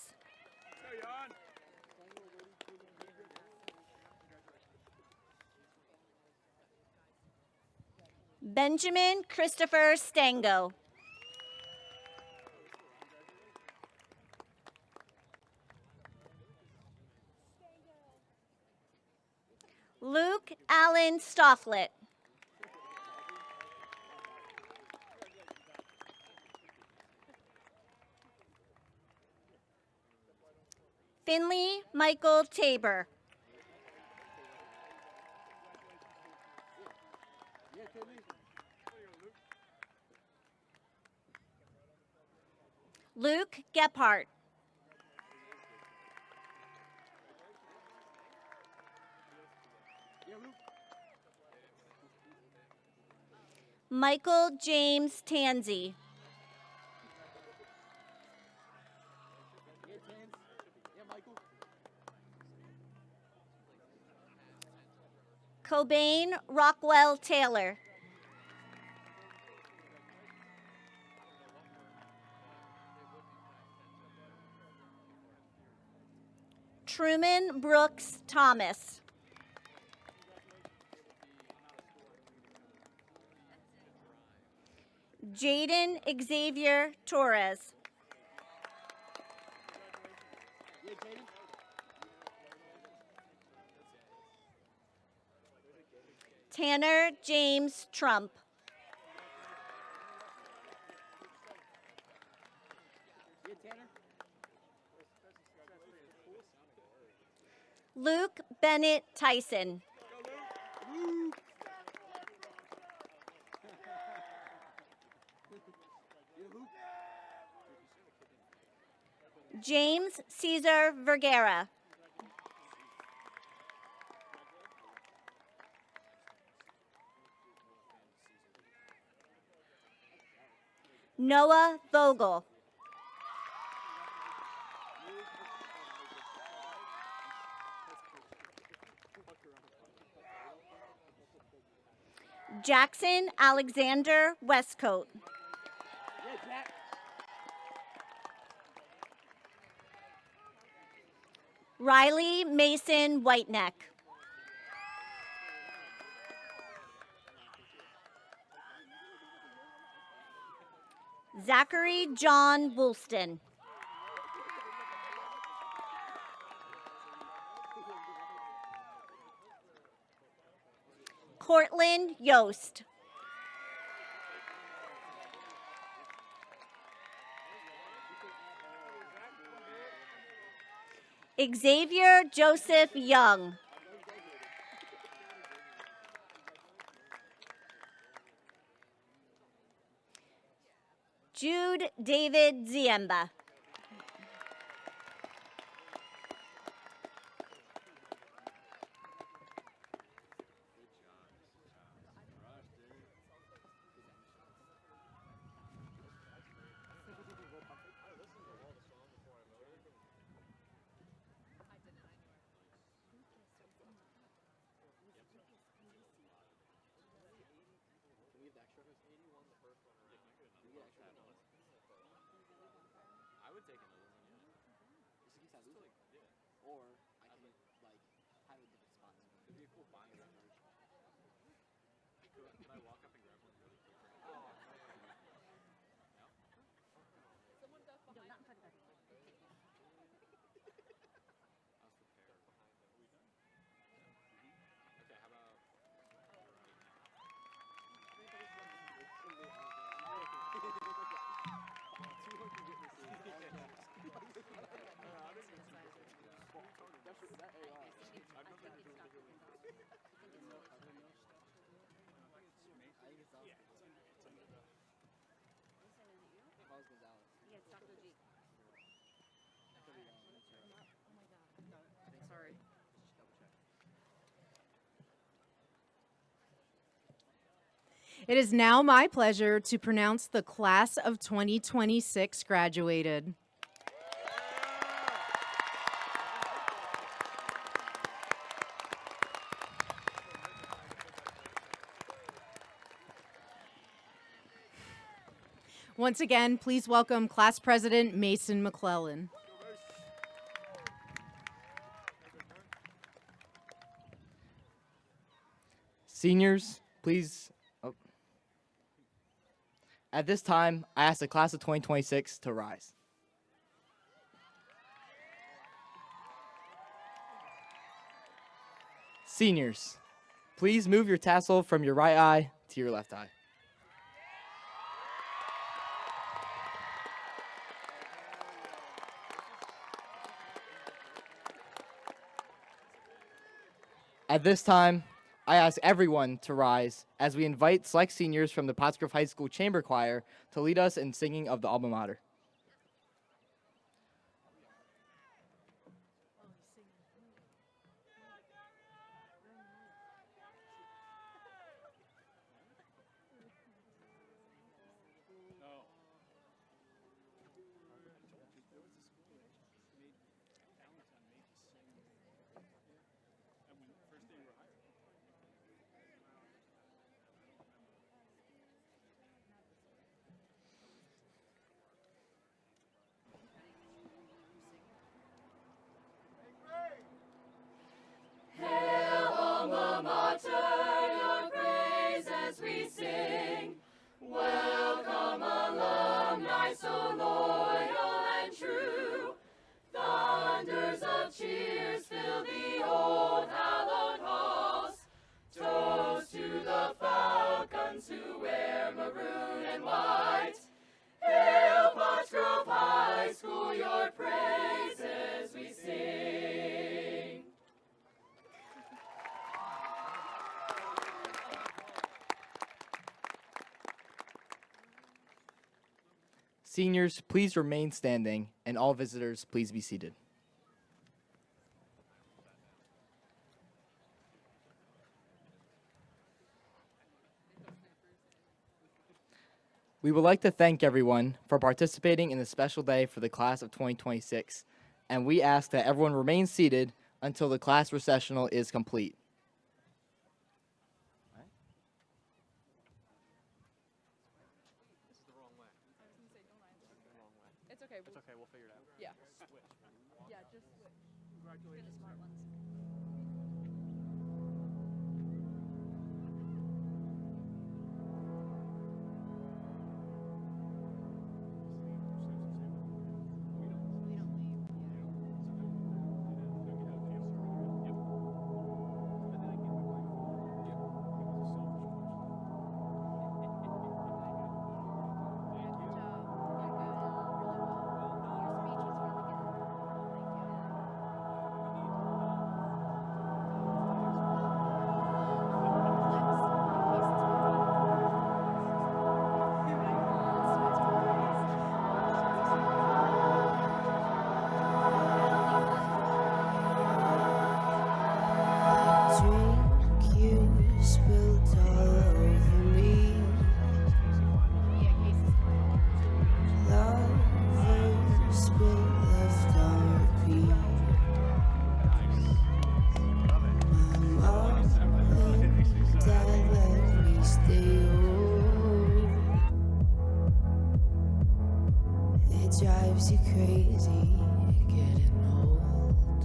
Benjamin Christopher Stango. Luke Allen Stofflet. Finley Michael Tabor. Luke Gephardt. Michael James Tansey. Cobain Rockwell Taylor. Truman Brooks Thomas. Jaden Xavier Torres. Tanner James Trump. Luke Bennett Tyson. James Caesar Vergara. Noah Vogel. Jackson Alexander Westcoat. Riley Mason Whiteneck. Zachary John Woolston. Cortland Yost. Xavier Joseph Young. Jude David Ziemba. It is now my pleasure to pronounce the class of 2026 graduated. Once again, please welcome Class President Mason McClellan. Seniors, please. Oh. At this time, I ask the class of 2026 to rise. Seniors, please move your tassel from your right eye to your left eye. At this time, I ask everyone to rise as we invite select seniors from the Pottsgrove High School Chamber Choir to lead us in singing of the alma mater. Seniors, please remain standing, and all visitors, please be seated. We would like to thank everyone for participating in this special day for the class of 2026, and we ask that everyone remain seated until the class recessional is complete. It's okay. It's okay, we'll figure it out. Yeah. Yeah, just switch. You're the smart ones. Drives you crazy, getting old.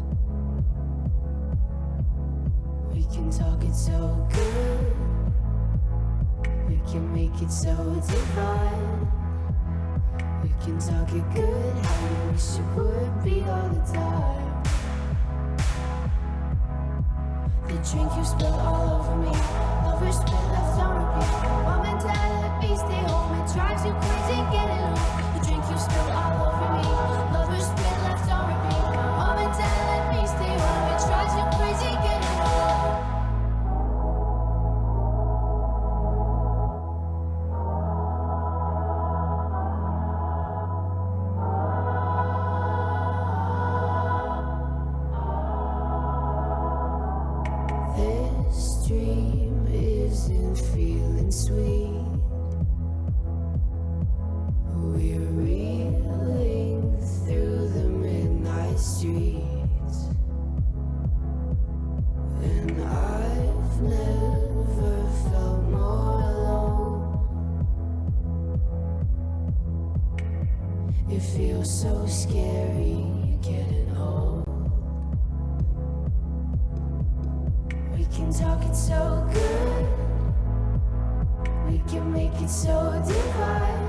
We can talk it so good, we can make it so divine. We can talk it good, how you wish it would be all the time. The drink you spilled all over me, lovers spit left on repeat. Mom and dad let me stay home, it drives you crazy getting home. The drink you spilled all over me, lovers spit left on repeat. Mom and dad let me stay home, it drives you crazy getting home. it feels so scary, you're getting old. We can talk it so good, we can make it so divine.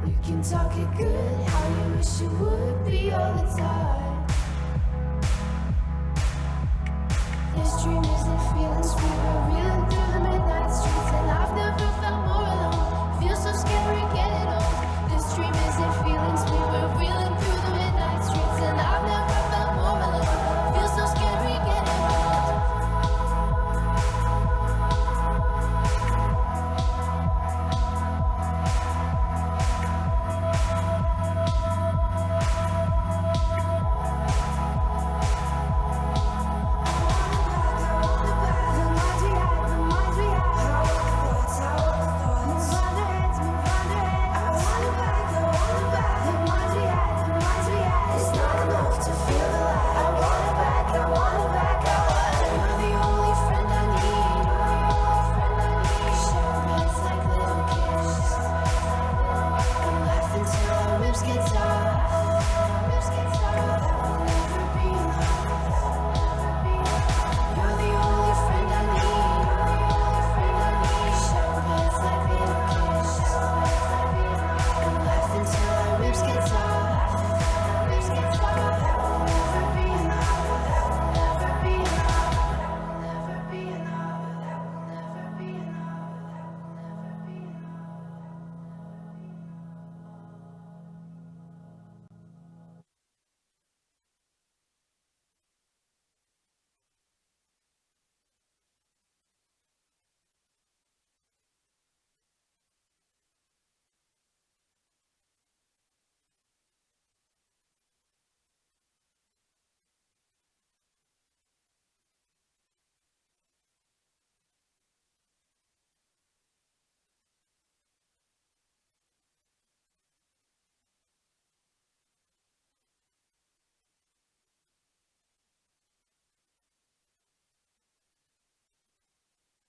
We can talk it good, how you wish it would be all the time. This dream isn't feelings we were reeling through